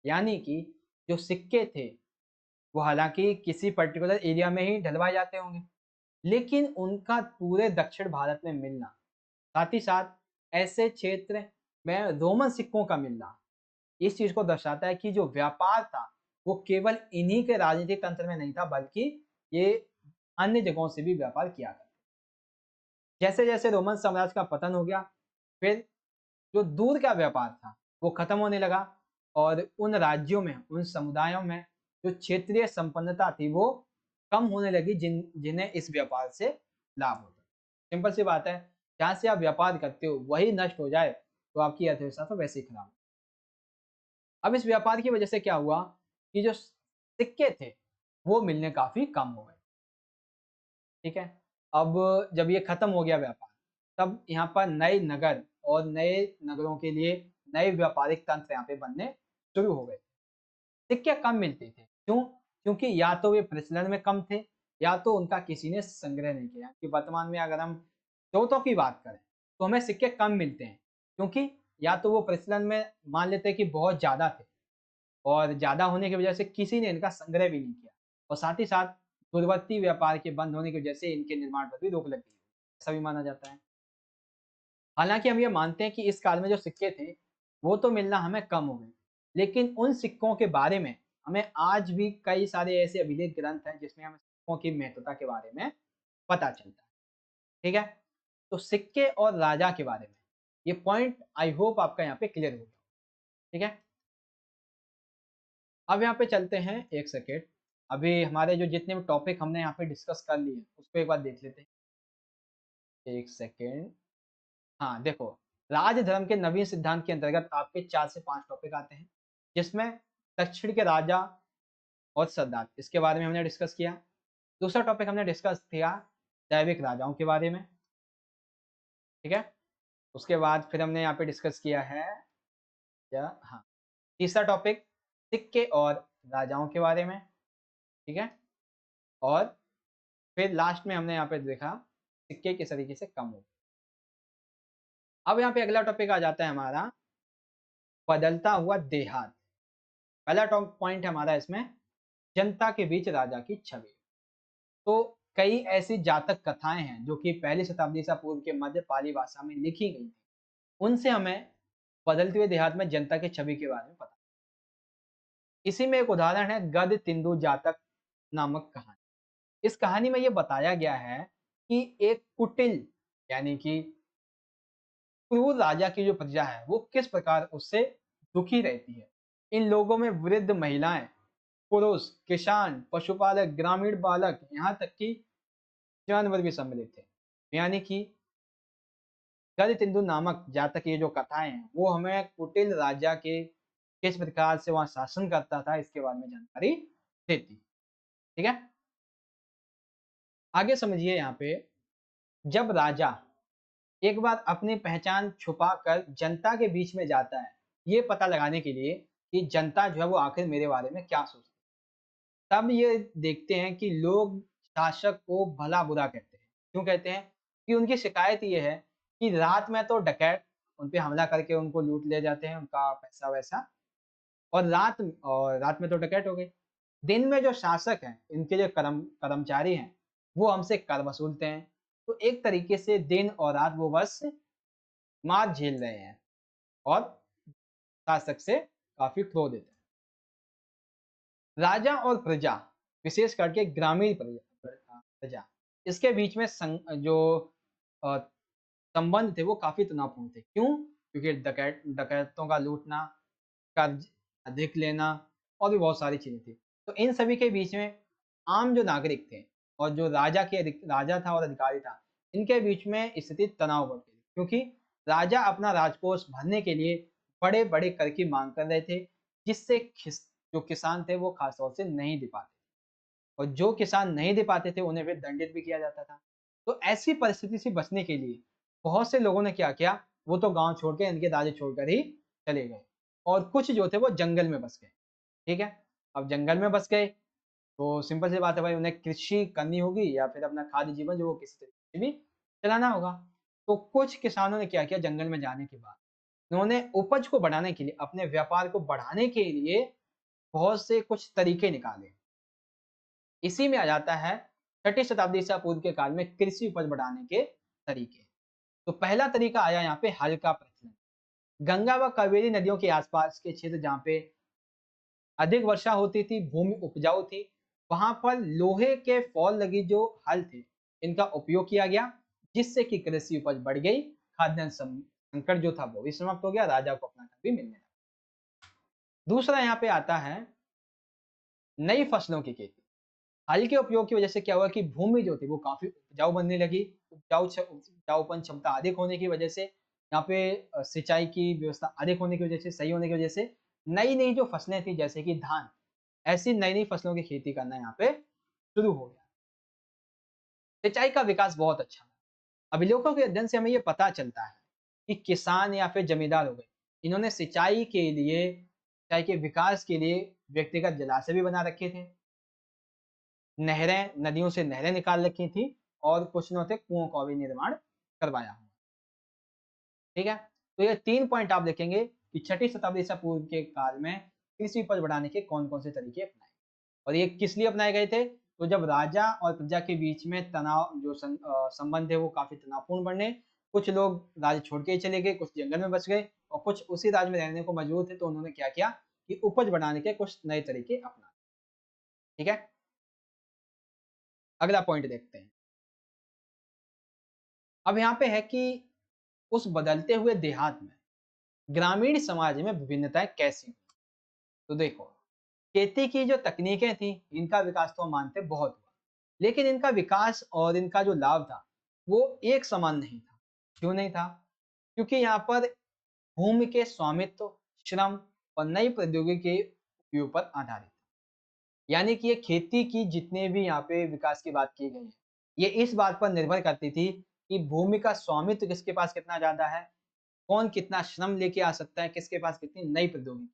यानी कि जो सिक्के थे वो हालांकि किसी पर्टिकुलर एरिया में ही ढलवाए जाते होंगे, लेकिन उनका पूरे दक्षिण भारत में मिलना, साथ ही साथ ऐसे क्षेत्र में रोमन सिक्कों का मिलना, इस चीज को दर्शाता है कि जो व्यापार था वो केवल इन्हीं के राजनीतिक तंत्र में नहीं था, बल्कि ये अन्य जगहों से भी व्यापार किया करते। जैसे जैसे रोमन साम्राज्य का पतन हो गया, फिर जो दूर का व्यापार था वो खत्म होने लगा, और उन राज्यों में, उन समुदायों में जो क्षेत्रीय संपन्नता थी वो कम होने लगी, जिन्हें इस व्यापार से लाभ होता है। सिंपल सी बात है, जहाँ से आप व्यापार करते हो वही नष्ट हो जाए तो आपकी अर्थव्यवस्था तो वैसे ही खराब। अब इस व्यापार की वजह से क्या हुआ कि जो सिक्के थे वो मिलने काफी कम हो गए। ठीक है? अब जब ये खत्म हो गया व्यापार, तब यहाँ पर नए नगर और नए नगरों के लिए नए व्यापारिक तंत्र यहाँ पे बनने शुरू हो गए। सिक्के कम मिलते थे, क्यों? क्योंकि या तो वे प्रचलन में कम थे, या तो उनका किसी ने संग्रह नहीं किया। कि वर्तमान में अगर हम स्रोतों की बात करें तो हमें सिक्के कम मिलते हैं, क्योंकि या तो वो प्रचलन में मान लेते हैं कि बहुत ज्यादा थे, और ज़्यादा होने की वजह से किसी ने इनका संग्रह भी नहीं किया, और साथ ही साथ पूर्ववर्ती व्यापार के बंद होने की वजह से इनके निर्माण पर भी रोक लग गई, ऐसा भी माना जाता है। हालांकि हम ये मानते हैं कि इस काल में जो सिक्के थे वो तो मिलना हमें कम हो गए, लेकिन उन सिक्कों के बारे में हमें आज भी कई सारे ऐसे अभिलेख ग्रंथ हैं जिसमें हमें सिक्कों की महत्वता के बारे में पता चलता है। ठीक है? तो सिक्के और राजा के बारे में ये पॉइंट आई होप आपका यहाँ पे क्लियर हो गया। ठीक है? अब यहाँ पे चलते हैं, एक सेकेंड, अभी हमारे जो जितने भी टॉपिक हमने यहाँ पे डिस्कस कर लिए उसको एक बार देख लेते हैं। एक सेकेंड। हाँ देखो, राजधर्म के नवीन सिद्धांत के अंतर्गत आपके 4 से 5 टॉपिक आते हैं, जिसमें दक्षिण के राजा और सरदार, इसके बारे में हमने डिस्कस किया। दूसरा टॉपिक हमने डिस्कस किया दैविक राजाओं के बारे में, ठीक है। उसके बाद फिर हमने यहाँ पे डिस्कस किया है क्या, हाँ, तीसरा टॉपिक सिक्के और राजाओं के बारे में, ठीक है। और फिर लास्ट में हमने यहाँ पे देखा सिक्के किस तरीके से कम हो। अब यहाँ पे अगला टॉपिक आ जाता है हमारा बदलता हुआ देहात। पहला टॉप पॉइंट हमारा इसमें जनता के बीच राजा की छवि। तो कई ऐसी जातक कथाएं हैं जो कि पहली शताब्दी से पूर्व के मध्य पाली भाषा में लिखी गई थी। उनसे हमें बदलते हुए देहात में जनता की छवि के बारे में पता। इसी में एक उदाहरण है गद तिंदु जातक नामक कहानी। इस कहानी में यह बताया गया है कि एक कुटिल यानी कि क्रूर राजा की जो प्रजा है वो किस प्रकार उससे दुखी रहती है। इन लोगों में वृद्ध महिलाएं, पुरुष, किसान, पशुपालक, ग्रामीण बालक, यहाँ तक कि जानवर भी सम्मिलित थे। यानी कि गद तिंदु नामक जातक ये जो कथाएं हैं वो हमें कुटिल राजा के किस प्रकार से वहां शासन करता था इसके बारे में जानकारी देती, ठीक है। आगे समझिए यहाँ पे, जब राजा एक बार अपनी पहचान छुपाकर जनता के बीच में जाता है ये पता लगाने के लिए कि जनता जो है वो आखिर मेरे बारे में क्या सोचती है, तब ये देखते हैं कि लोग शासक को भला बुरा कहते हैं। क्यों कहते हैं? कि उनकी शिकायत ये है कि रात में तो डकैत उन पे हमला करके उनको लूट ले जाते हैं उनका पैसा वैसा, और रात में तो डकैत हो गए। दिन में जो शासक हैं इनके जो कर्मचारी हैं वो हमसे कर वसूलते हैं। तो एक तरीके से दिन और रात वो बस मार झेल रहे हैं और शासक से काफी क्रोध देते हैं। राजा और प्रजा, विशेष करके ग्रामीण प्रजा, इसके बीच में जो अ, संबंध थे वो काफी तनावपूर्ण थे। क्यों? क्योंकि डकैतों का लूटना, कर्ज अधिक लेना और भी बहुत सारी चीजें थी। तो इन सभी के बीच में आम जो नागरिक थे और जो राजा था और अधिकारी था, इनके बीच में स्थिति तनाव बढ़ गई क्योंकि राजा अपना राजकोष भरने के लिए बड़े बड़े कर की मांग कर रहे थे, जिससे जो किसान थे वो खासतौर से नहीं दे पाते और जो किसान नहीं दे पाते थे उन्हें फिर दंडित भी किया जाता था। तो ऐसी परिस्थिति से बचने के लिए बहुत से लोगों ने क्या किया, वो तो गांव छोड़ के इनके राज्य छोड़कर ही चले गए और कुछ जो थे वो जंगल में बस गए, ठीक है। अब जंगल में बस गए तो सिंपल सी बात है भाई, उन्हें कृषि करनी होगी या फिर अपना खाद्य जीवन जो वो किसी तरीके से भी चलाना होगा। तो कुछ किसानों ने क्या किया, जंगल में जाने के बाद उन्होंने उपज को बढ़ाने के लिए, अपने व्यापार को बढ़ाने के लिए बहुत से कुछ तरीके निकाले। इसी में आ जाता है छठी शताब्दी से पूर्व के काल में कृषि उपज बढ़ाने के तरीके। तो पहला तरीका आया यहाँ पे हल का प्रचलन। गंगा व कावेरी नदियों के आसपास के क्षेत्र जहाँ पे अधिक वर्षा होती थी, भूमि उपजाऊ थी, वहां पर लोहे के फॉल लगी जो हल थे इनका उपयोग किया गया, जिससे कि कृषि उपज बढ़ गई, खाद्यान्न संकट जो था वो भी समाप्त हो गया, राजा को अपना घर भी मिलने लगा। दूसरा यहाँ पे आता है नई फसलों की खेती। हल के उपयोग की वजह से क्या हुआ कि भूमि जो थी वो काफी उपजाऊ बनने लगी। उपजाऊपन क्षमता अधिक होने की वजह से यहाँ पे सिंचाई की व्यवस्था अधिक होने की वजह से, सही होने की वजह से नई नई जो फसलें थी जैसे कि धान, ऐसी नई नई फसलों की खेती करना यहाँ पे शुरू हो गया। सिंचाई का विकास बहुत अच्छा है। अभिलेखों के अध्ययन से हमें ये पता चलता है कि किसान या फिर जमींदार हो गए, इन्होंने सिंचाई के विकास के लिए व्यक्तिगत जलाशय भी बना रखे थे, नहरें, नदियों से नहरें निकाल रखी थी और कुछ न थे कुओं का भी निर्माण करवाया हुआ, ठीक है। तो ये 3 पॉइंट आप देखेंगे कि छठी शताब्दी से पूर्व के काल में कृषि उपज बढ़ाने के कौन कौन से तरीके अपनाए और ये किस लिए अपनाए गए थे। तो जब राजा और प्रजा के बीच में तनाव जो संबंध है वो काफी तनावपूर्ण बनने, कुछ लोग राज्य छोड़ के ही चले गए, कुछ जंगल में बच गए और कुछ उसी राज्य में रहने को मजबूर थे, तो उन्होंने क्या किया कि उपज बढ़ाने के कुछ नए तरीके अपनाए, ठीक है। अगला पॉइंट देखते हैं। अब यहाँ पे है कि उस बदलते हुए देहात में ग्रामीण समाज में विभिन्नताएं कैसी हुई। तो देखो, खेती की जो तकनीकें थी इनका विकास तो हम मानते बहुत हुआ, लेकिन इनका विकास और इनका जो लाभ था वो एक समान नहीं था। क्यों नहीं था? क्योंकि यहाँ पर भूमि के स्वामित्व, श्रम और नई प्रौद्योगिकी के उपयोग पर आधारित। यानी कि ये खेती की जितने भी यहाँ पे विकास की बात की गई है, ये इस बात पर निर्भर करती थी कि भूमि का स्वामित्व किसके पास कितना ज़्यादा है, कौन कितना श्रम लेके आ सकता है, किसके पास कितनी नई प्रौद्योगिकी।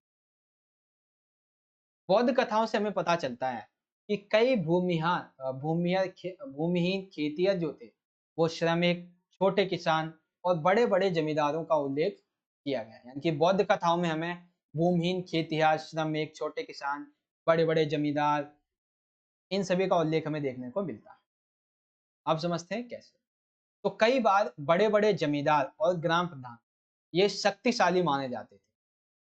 बौद्ध कथाओं से हमें पता चलता है कि कई भूमिहीन खेतिहर जो थे, वो श्रमिक, छोटे किसान और बड़े-बड़े जमींदारों का उल्लेख किया गया है। यानी कि बौद्ध कथाओं में हमें भूमिहीन खेतिहर, श्रमिक, छोटे किसान, बड़े-बड़े जमींदार, इन सभी का उल्लेख हमें देखने को मिलता है। आप समझते हैं कैसे? तो कई बार बड़े-बड़े जमींदार और ग्राम प्रधान ये शक्तिशाली माने जाते थे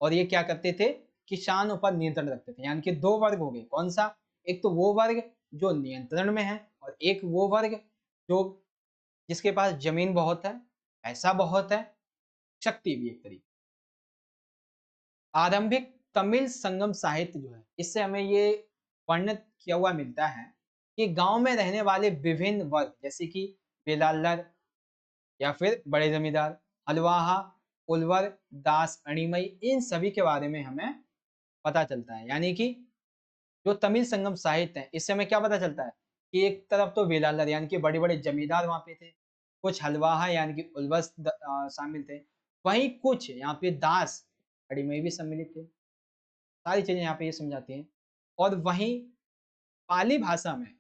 और ये क्या करते थे? किसानों पर नियंत्रण रखते थे। यानी कि 2 वर्ग हो गए, कौन-सा? एक तो वो वर्ग जो नियंत्रण में है और एक वो वर्ग जो जिसके पास ज़मीन बहुत है, पैसा बहुत है, शक्ति भी एक तरीके। आरंभिक तमिल संगम साहित्य जो है, इससे हमें ये वर्णित किया हुआ मिलता है कि गाँव में रहने वाले विभिन्न वर्ग जैसे कि बेलालर या फिर बड़े जमींदार, हलवाहा, उलवर, दास, अणिमई, इन सभी के बारे में हमें पता चलता है। यानी कि जो तमिल संगम साहित्य है, इससे हमें क्या पता चलता है कि एक तरफ तो वेलालर यानी कि बड़े-बड़े जमींदार वहाँ पे थे, कुछ हलवाहा यानी कि शामिल थे, वहीं कुछ यहाँ पे दास, अणिमई भी सम्मिलित थे। सारी चीज़ें यहाँ पे ये समझाती हैं और वहीं पाली भाषा में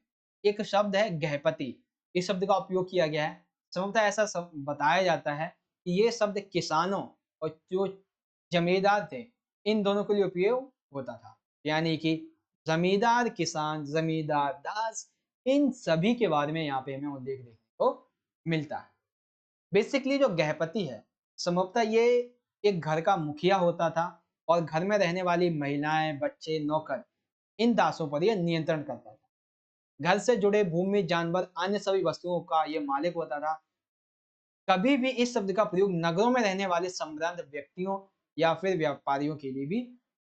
एक शब्द है गहपति, इस शब्द का उपयोग किया गया है। संभवतः ऐसा बताया जाता है कि ये शब्द किसानों और जो जमींदार थे, इन दोनों के लिए उपयोग होता था। यानी कि जमींदार किसान, जमींदार दास, इन सभी के बारे में यहाँ पे हमें उल्लेख देखने को मिलता है। बेसिकली जो गृहपति है, संभवतः ये एक घर का मुखिया होता था और घर में रहने वाली महिलाएं, बच्चे, नौकर, इन दासों पर ये नियंत्रण करता था। घर से जुड़े भूमि, जानवर, अन्य सभी वस्तुओं का ये मालिक होता था। कभी भी इस शब्द का प्रयोग नगरों में रहने वाले संभ्रांत व्यक्तियों या फिर व्यापारियों के लिए भी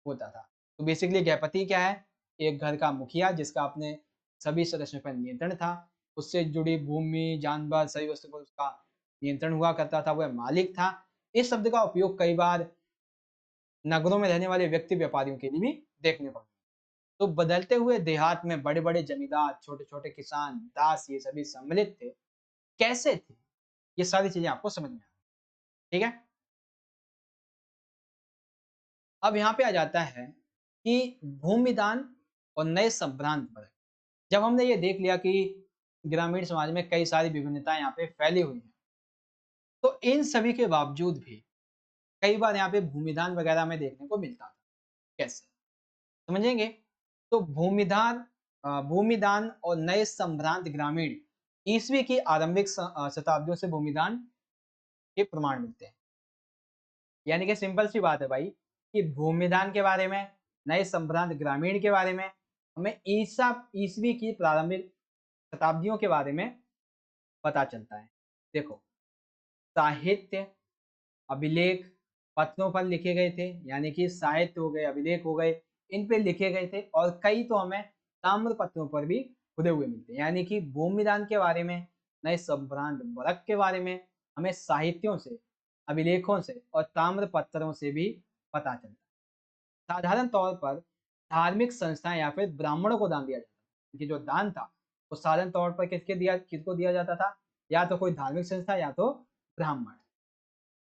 होता था। तो बेसिकली गृहपति क्या है? एक घर का मुखिया जिसका अपने सभी सदस्यों पर नियंत्रण था। उससे जुड़ी भूमि, जानवर, सभी वस्तु पर उसका नियंत्रण हुआ करता था, वह मालिक था। इस शब्द का उपयोग कई बार नगरों में रहने वाले व्यक्ति व्यापारियों के लिए भी देखने को मिला। तो बदलते हुए देहात में बड़े-बड़े जमींदार, छोटे-छोटे किसान, दास ये सभी सम्मिलित थे। कैसे थे? ये सारी चीज़ें आपको समझ में आ ठीक है? अब यहाँ पे आ जाता है कि भूमिदान और नए संभ्रांत पर। जब हमने ये देख लिया कि ग्रामीण समाज में कई सारी विभिन्नताएँ यहाँ पे फैली हुई हैं, तो इन सभी के बावजूद भी कई बार यहाँ पे भूमिदान वगैरह हमें देखने को मिलता था। कैसे? समझेंगे? तो भूमिदान और नए संभ्रांत ग्रामीण ईसवी की आरंभिक शताब्दियों से भूमिदान के प्रमाण मिलते हैं। यानी कि सिंपल सी बात है भाई कि भूमिदान के बारे में, नए संभ्रांत ग्रामीण के बारे में हमें ईसवी की प्रारंभिक शताब्दियों के बारे में पता चलता है। देखो, साहित्य, अभिलेख पत्रों पर लिखे गए थे, यानी कि साहित्य हो गए, अभिलेख हो गए, इन पे लिखे गए थे और कई तो हमें ताम्र पत्रों पर भी खुदे हुए मिलते हैं। यानी कि भूमिदान के बारे में, नए संभ्रांत वर्ग के बारे में हमें साहित्यों से, अभिलेखों से और ताम्र पत्रों से भी पता चलता है। साधारण तौर पर धार्मिक संस्थाएं या फिर ब्राह्मणों को दान दिया जाता था, क्योंकि जो दान था वो साधारण तौर पर किसको दिया जाता था? या तो कोई धार्मिक संस्था या तो ब्राह्मण।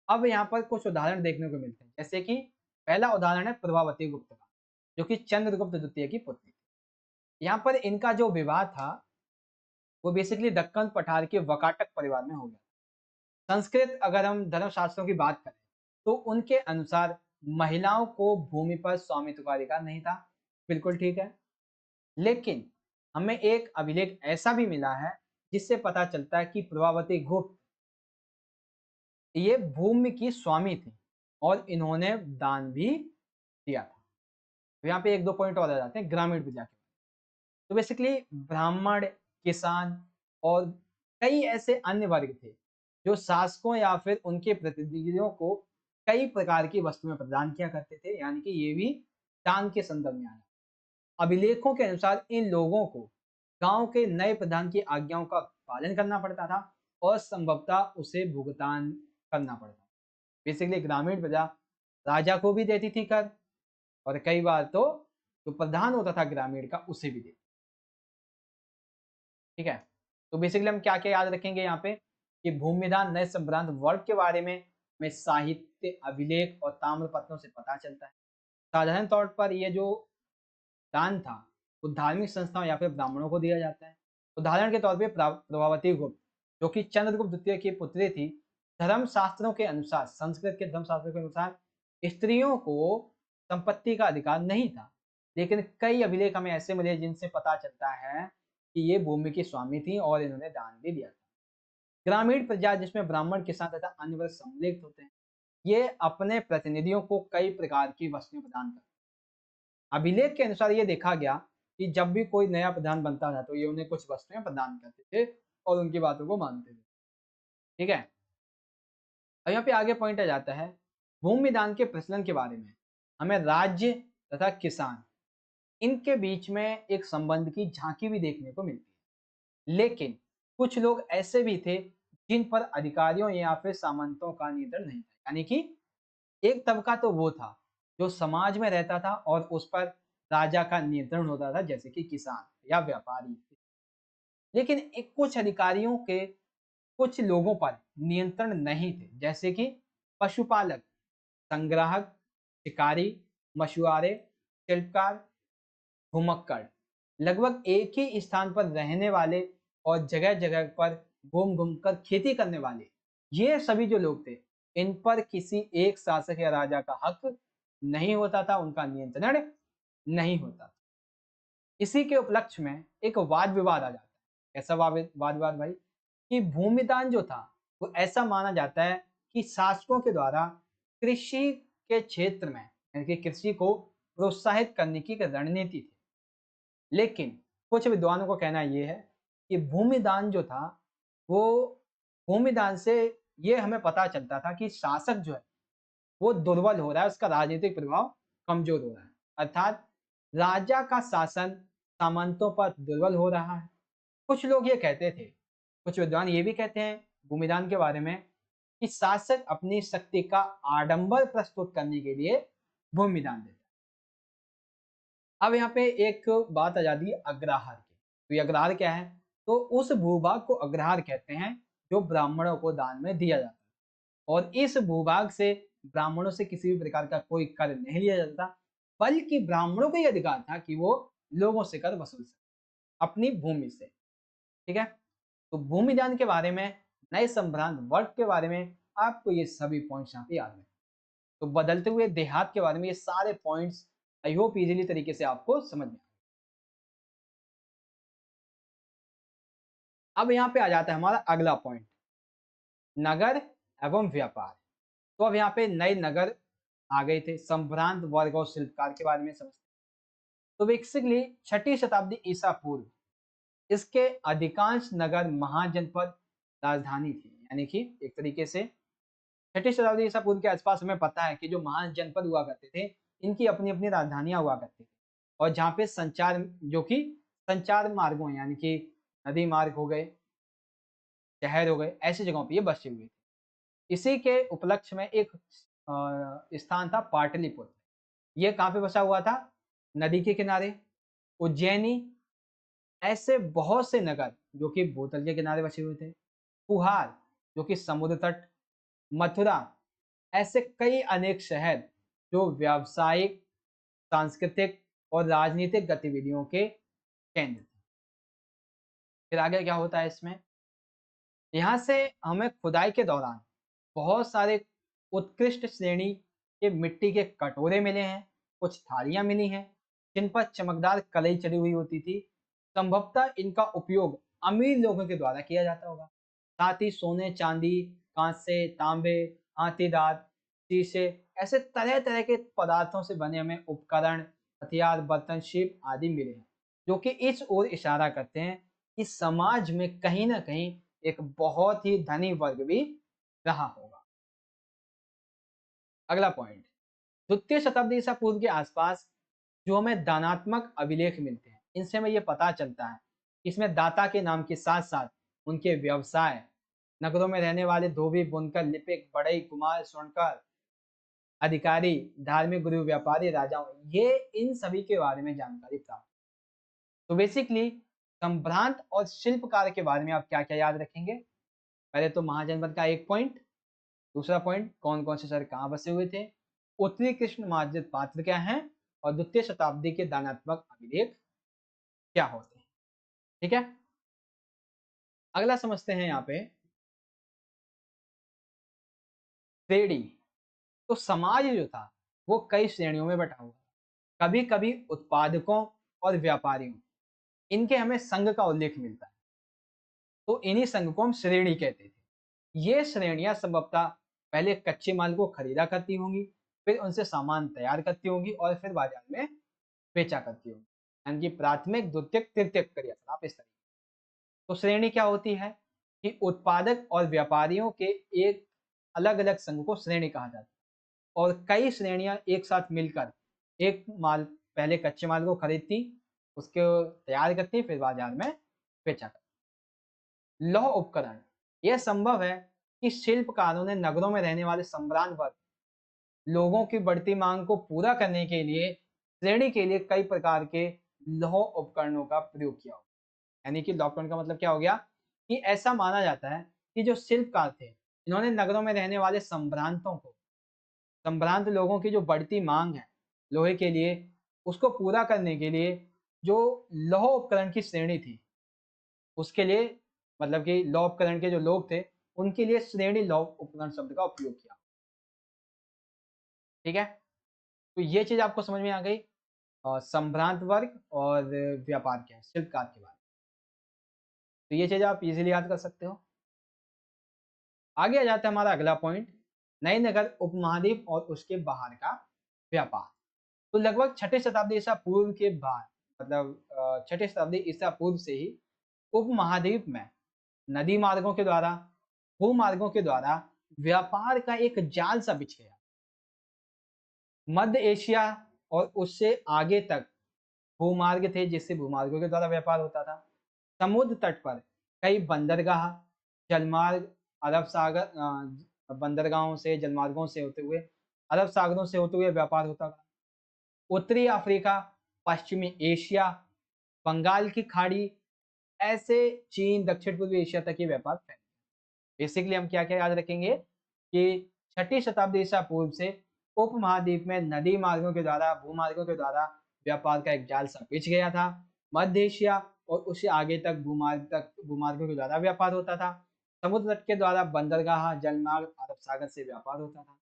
अब यहाँ पर कुछ उदाहरण देखने को मिलते हैं, जैसे कि पहला उदाहरण है प्रभावती गुप्त का, जो कि चंद्रगुप्त द्वितीय की पुत्री थी। यहाँ पर इनका जो विवाह था, वो बेसिकली दक्कन पठार के वकाटक परिवार में हो गया। संस्कृत अगर हम धर्मशास्त्रों की बात करें, तो उनके अनुसार महिलाओं को भूमि पर स्वामित्व का अधिकार नहीं था। बिल्कुल ठीक है। लेकिन हमें एक अभिलेख ऐसा भी मिला है, जिससे पता चलता है कि प्रभावती गुप्त ये भूमि की स्वामी थी और इन्होंने दान भी दिया था। तो यहाँ पे 1-2 पॉइंट और आ जाते हैं ग्रामीण प्रजा के। तो बेसिकली ब्राह्मण, किसान और कई ऐसे अन्य वर्ग थे, जो शासकों या फिर उनके प्रतिनिधियों को कई प्रकार की वस्तुएँ प्रदान किया करते थे, यानी कि ये भी दान के संदर्भ में आया। अभिलेखों के अनुसार इन लोगों को गाँव के नए प्रधान की आज्ञाओं का पालन करना पड़ता था और संभवतः उसे भुगतान करना पड़ता। बेसिकली ग्रामीण प्रजा राजा को भी देती थी कर और कई बार तो जो प्रधान होता था ग्रामीण का उसे भी देते। ठीक है, तो बेसिकली हम क्या क्या याद रखेंगे यहाँ पे कि भूमिदान नए संभ्रांत वर्ग के बारे में साहित्य, अभिलेख और ताम्रपत्रों से पता चलता है। साधारण तौर पर ये जो दान था वो धार्मिक संस्थाओं या फिर ब्राह्मणों को दिया जाता है। उदाहरण के तौर पे प्रभावती गुप्त जो कि चंद्रगुप्त द्वितीय की पुत्री थी, धर्मशास्त्रों के अनुसार, संस्कृत के धर्मशास्त्रों के अनुसार स्त्रियों को संपत्ति का अधिकार नहीं था, लेकिन कई अभिलेख हमें ऐसे मिले जिनसे पता चलता है कि ये भूमि की स्वामी थी और इन्होंने दान भी दिया था। ग्रामीण प्रजा जिसमें ब्राह्मण किसान तथा अन्य वर्ग सम्मिलित होते हैं, ये अपने प्रतिनिधियों को कई प्रकार की वस्तुएं प्रदान करते हैं। अभिलेख के अनुसार ये देखा गया कि जब भी कोई नया प्रधान बनता था तो ये उन्हें कुछ वस्तुएं प्रदान करते थे और उनकी बातों को मानते थे। ठीक है, और यहाँ पे आगे पॉइंट आ जाता है भूमि दान के प्रचलन के बारे में। हमें राज्य तथा किसान इनके बीच में एक संबंध की झांकी भी देखने को मिलती है, लेकिन कुछ लोग ऐसे भी थे जिन पर अधिकारियों या फिर सामंतों का नियंत्रण नहीं था। यानी कि एक तबका तो वो था जो समाज में रहता था और उस पर राजा का नियंत्रण होता था, जैसे कि किसान या व्यापारी। लेकिन एक कुछ अधिकारियों के कुछ लोगों पर नियंत्रण नहीं थे, जैसे कि पशुपालक, संग्राहक, शिकारी, मछुआरे, शिल्पकार, घुमक्कड़, लगभग एक ही स्थान पर रहने वाले और जगह जगह पर घूम घूम कर खेती करने वाले, ये सभी जो लोग थे, इन पर किसी एक शासक या राजा का हक नहीं होता था, उनका नियंत्रण नहीं होता। इसी के उपलक्ष्य में एक वाद विवाद आ जाता है। कैसा वाद विवाद भाई? कि भूमिदान जो था वो ऐसा माना जाता है कि शासकों के द्वारा कृषि के क्षेत्र में, यानी कि कृषि को प्रोत्साहित करने की एक रणनीति थी। लेकिन कुछ विद्वानों का कहना ये है कि भूमिदान जो था वो भूमिदान से ये हमें पता चलता था कि शासक जो है वो दुर्बल हो रहा है, उसका राजनीतिक प्रभाव कमजोर हो रहा है, अर्थात राजा का शासन सामंतों पर दुर्बल हो रहा है। कुछ लोग ये कहते थे, कुछ विद्वान ये भी कहते हैं भूमिदान के बारे में कि शासक अपनी शक्ति का आडंबर प्रस्तुत करने के लिए भूमिदान देता है। अब यहाँ पे एक बात आ जाती है अग्रहार की। तो ये अग्रहार क्या है? तो उस भूभाग को अग्रहार कहते हैं जो ब्राह्मणों को दान में दिया जाता है, और इस भूभाग से ब्राह्मणों से किसी भी प्रकार का कोई कर नहीं लिया जाता, बल्कि ब्राह्मणों को यह अधिकार था कि वो लोगों से कर वसूल सके अपनी भूमि से। ठीक है, तो भूमिदान के बारे में, नए संभ्रांत वर्ग के बारे में आपको ये सभी पॉइंट्स यहाँ पे याद रखें। तो बदलते हुए देहात के बारे में ये सारे पॉइंट्स आई होप इजीली तरीके से आपको समझ में। अब यहाँ पे आ जाता है हमारा अगला पॉइंट, नगर एवं व्यापार। तो अब यहाँ पे नए नगर आ गए थे, संभ्रांत वर्ग और शिल्पकार के बारे में समझते हैं। तो बेसिकली छठी शताब्दी ईसा पूर्व इसके अधिकांश नगर महाजनपद राजधानी थी, यानी कि एक तरीके से छठी शताब्दी ईसा पूर्व के आसपास हमें पता है कि जो महाजनपद हुआ करते थे इनकी अपनी अपनी राजधानियां हुआ करती थी, और जहाँ पे संचार जो कि संचार मार्गों यानी कि नदी मार्ग हो गए, शहर हो गए, ऐसी जगहों पे ये बसे हुए थे। इसी के उपलक्ष्य में एक स्थान था पाटलिपुत्र। ये कहाँ पे बसा हुआ था? नदी के किनारे। उज्जैनी, ऐसे बहुत से नगर जो कि भूतल के किनारे बसे हुए थे। कुहार जो कि समुद्र तट, मथुरा, ऐसे कई अनेक शहर जो व्यावसायिक, सांस्कृतिक और राजनीतिक गतिविधियों के केंद्र थे। फिर आगे क्या होता है इसमें? यहाँ से हमें खुदाई के दौरान बहुत सारे उत्कृष्ट श्रेणी के मिट्टी के कटोरे मिले हैं, कुछ थालियां मिली हैं जिन पर चमकदार कलई चढ़ी हुई होती थी। संभवतः इनका उपयोग अमीर लोगों के द्वारा किया जाता होगा। साथ ही सोने, चांदी, कांसे, तांबे, हाथीदांत, शीशे, ऐसे तरह तरह के पदार्थों से बने हमें उपकरण, हथियार, बर्तन, शिप आदि मिले हैं, जो कि इस ओर इशारा करते हैं कि समाज में कहीं ना कहीं एक बहुत ही धनी वर्ग भी रहा होगा। अगला पॉइंट, द्वितीय शताब्दी ईसा पूर्व के आसपास जो हमें दानात्मक अभिलेख मिलते हैं, इनसे हमें ये पता चलता है इसमें दाता के नाम के साथ साथ उनके व्यवसाय, नगरों में रहने वाले धोबी, बुनकर, लिपिक, बढ़ई, कुम्हार, स्वर्णकार, अधिकारी, धार्मिक गुरु, व्यापारी, राजाओं, ये इन सभी के बारे में जानकारी प्राप्त। तो बेसिकली संभ्रांत और शिल्पकार के बारे में आप क्या-क्या याद रखेंगे? पहले तो महाजनपद का एक पॉइंट, दूसरा पॉइंट कौन-कौन से शहर कहाँ बसे हुए थे, उत्तरी कृष्ण महाजन पात्र क्या हैं और द्वितीय शताब्दी के दानात्मक अभिलेख क्या होते हैं। ठीक है? अगला समझते हैं यहाँ पे श्रेणी। तो समाज जो था वो कई श्रेणियों में बटा हुआ था। कभी-कभी उत्पादकों और व्यापारियों, इनके हमें संघ का उल्लेख मिलता है। तो इन्हीं संघ को हम श्रेणी कहते थे। ये श्रेणियां संभवतः पहले कच्चे माल को खरीदा करती होंगी, फिर उनसे सामान तैयार करती होंगी और फिर बाजार में बेचा करती होंगी। यानी कि प्राथमिक, द्वितीयक, तृतीयक क्रियाकलाप आप इस तरह। तो श्रेणी क्या होती है कि उत्पादक और व्यापारियों के एक अलग-अलग संघ को श्रेणी कहा जाता है और कई श्रेणियां एक साथ मिलकर एक माल, पहले कच्चे माल को खरीदती, उसको तैयार करती, फिर बाजार में बेचा करती। लौह उपकरण, यह संभव है कि शिल्पकारों ने नगरों में रहने वाले संभ्रांत वर्ग लोगों की बढ़ती मांग को पूरा करने के लिए श्रेणी के लिए कई प्रकार के लौह उपकरणों का प्रयोग किया हो। यानी कि लौह उपकरण का मतलब क्या हो गया कि ऐसा माना जाता है कि जो शिल्पकार थे, इन्होंने नगरों में रहने वाले संभ्रांतों को, संभ्रांत लोगों की जो बढ़ती मांग है लोहे के लिए, उसको पूरा करने के लिए जो लौह उपकरण की श्रेणी थी, उसके लिए, मतलब कि लौह उपकरण के जो लोग थे, उनके लिए श्रेणी लौह उपकरण शब्द का उपयोग किया। ठीक है? तो ये चीज़ आपको समझ में आ गई संभ्रांत वर्ग और व्यापार क्या है, शिल्पकार के बारे में। तो ये चीज़ आप इज़िली याद कर सकते हो। आगे आ जाता है हमारा अगला पॉइंट, नए नगर उपमहाद्वीप और उसके बाहर का व्यापार। तो लगभग छठी शताब्दी ईसा पूर्व के बाद, मतलब छठी शताब्दी ईसा पूर्व से ही उपमहाद्वीप में नदी मार्गों के द्वारा, भूमार्गों के द्वारा व्यापार का एक जाल सा बिछ गया। मध्य एशिया और उससे आगे तक भूमार्ग थे जिससे भूमार्गों के द्वारा व्यापार होता था। समुद्र तट पर कई बंदरगाह, जलमार्ग, अरब सागर, बंदरगाहों से, जलमार्गों से होते हुए अरब सागरों से होते हुए व्यापार होता था। उत्तरी अफ्रीका, पश्चिमी एशिया, बंगाल की खाड़ी, ऐसे चीन, दक्षिण पूर्वी एशिया तक ये व्यापार फैला। बेसिकली हम क्या-क्या याद रखेंगे कि छठी शताब्दी ईसा पूर्व से उपमहाद्वीप में नदी मार्गों के द्वारा, भूमार्गों के द्वारा व्यापार का एक जाल सा बिछ गया था। मध्य एशिया और उससे आगे तक भूमार्गों के द्वारा व्यापार होता था। समुद्र तट के द्वारा बंदरगाह, जलमार्ग, अरब सागर से व्यापार होता था।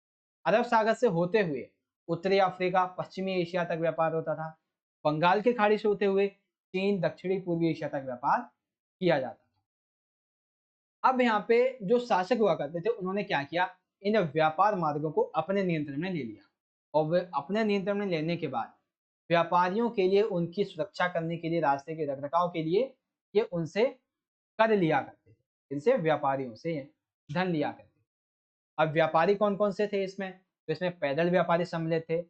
अरब सागर से होते हुए उत्तरी अफ्रीका, पश्चिमी एशिया तक व्यापार होता था। बंगाल की खाड़ी से होते हुए चीन, दक्षिणी पूर्वी एशिया तक व्यापार किया जाता था। अब यहाँ पे जो शासक हुआ करते थे, उन्होंने क्या किया, इन व्यापार मार्गों को अपने नियंत्रण में ले लिया और वे अपने नियंत्रण में लेने के बाद व्यापारियों के लिए, उनकी सुरक्षा करने के लिए, रास्ते के रखरखाव के लिए ये उनसे कर लिया करते थे। इनसे, व्यापारियों से धन लिया करते थे। अब व्यापारी कौन-कौन से थे इसमें? तो इसमें पैदल व्यापारी सम्मिलित थे,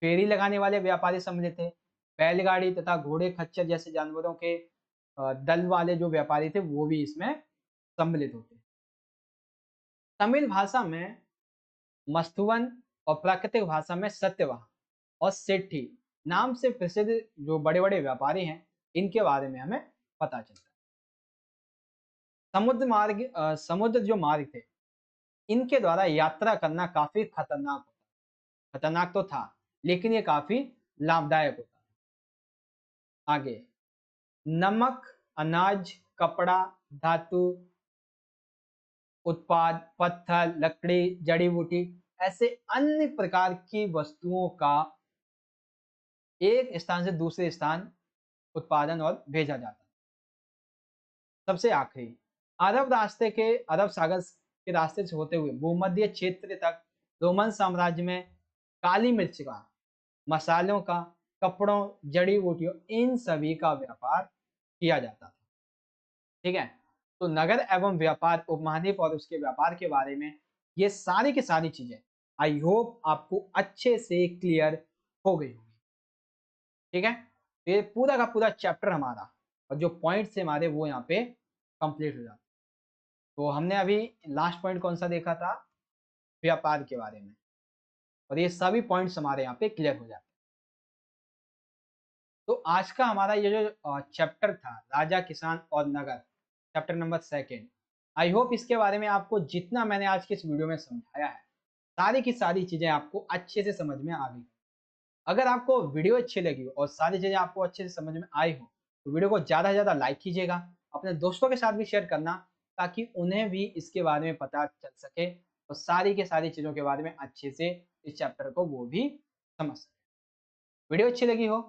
फेरी लगाने वाले व्यापारी सम्मिलित थे, बैलगाड़ी तथा घोड़े, खच्चर जैसे जानवरों के दल वाले जो व्यापारी थे, वो भी इसमें सम्मिलित होते हैं। तमिल भाषा में मस्तुवन और प्राकृतिक भाषा में सत्यवाह और सेठी नाम से प्रसिद्ध जो बड़े-बड़े व्यापारी हैं, इनके बारे में हमें पता चलता है। समुद्र जो मार्ग थे, इनके द्वारा यात्रा करना काफ़ी खतरनाक होता है। खतरनाक तो था, लेकिन ये काफ़ी लाभदायक होता है। आगे, नमक, अनाज, कपड़ा, धातु उत्पाद, पत्थर, लकड़ी, जड़ी-बूटी, ऐसे अन्य प्रकार की वस्तुओं का एक स्थान से दूसरे स्थान उत्पादन और भेजा जाता है। सबसे आखिरी, अरब सागर के रास्ते से होते हुए भूमध्य क्षेत्र तक रोमन साम्राज्य में काली मिर्च का, मसालों का, कपड़ों, जड़ी-बूटियों, इन सभी का व्यापार किया जाता था। ठीक है? तो नगर एवं व्यापार, उपमहाद्वीप और उसके व्यापार के बारे में ये सारी की सारी चीजें आई होप आपको अच्छे से क्लियर हो गई होगी। ठीक है? ये पूरा का पूरा चैप्टर हमारा और जो पॉइंट्स थे हमारे वो यहाँ पे कंप्लीट हो जाते। तो हमने अभी लास्ट पॉइंट कौन सा देखा था? व्यापार के बारे में। और ये सभी पॉइंट्स हमारे यहाँ पे क्लियर हो जाते हैं। तो आज का हमारा ये जो चैप्टर था राजा किसान और नगर, चैप्टर नंबर 2, आई होप इसके बारे में आपको जितना मैंने आज की इस वीडियो में समझाया है सारी की सारी चीजें आपको अच्छे से समझ में आ गई। अगर आपको वीडियो अच्छी लगी और सारी चीजें आपको अच्छे से समझ में आई हो तो वीडियो को ज्यादा से ज्यादा लाइक कीजिएगा, अपने दोस्तों के साथ भी शेयर करना ताकि उन्हें भी इसके बारे में पता चल सके और सारी के सारी चीजों के बारे में अच्छे से इस चैप्टर को वो भी समझ सके। वीडियो अच्छी लगी हो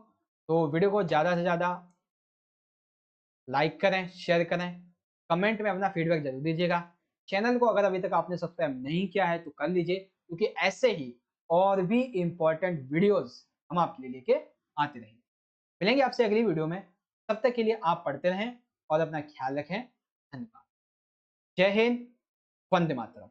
तो वीडियो को ज़्यादा से ज़्यादा लाइक करें, शेयर करें, कमेंट में अपना फीडबैक जरूर दीजिएगा। चैनल को अगर अभी तक आपने सब्सक्राइब नहीं किया है तो कर लीजिए, क्योंकि ऐसे ही और भी इम्पोर्टेंट वीडियोस हम आपके लिए लेके आते रहेंगे। मिलेंगे आपसे अगली वीडियो में, तब तक के लिए आप पढ़ते रहें और अपना ख्याल रखें। धन्यवाद। जय हिंद, वंदे मातरम।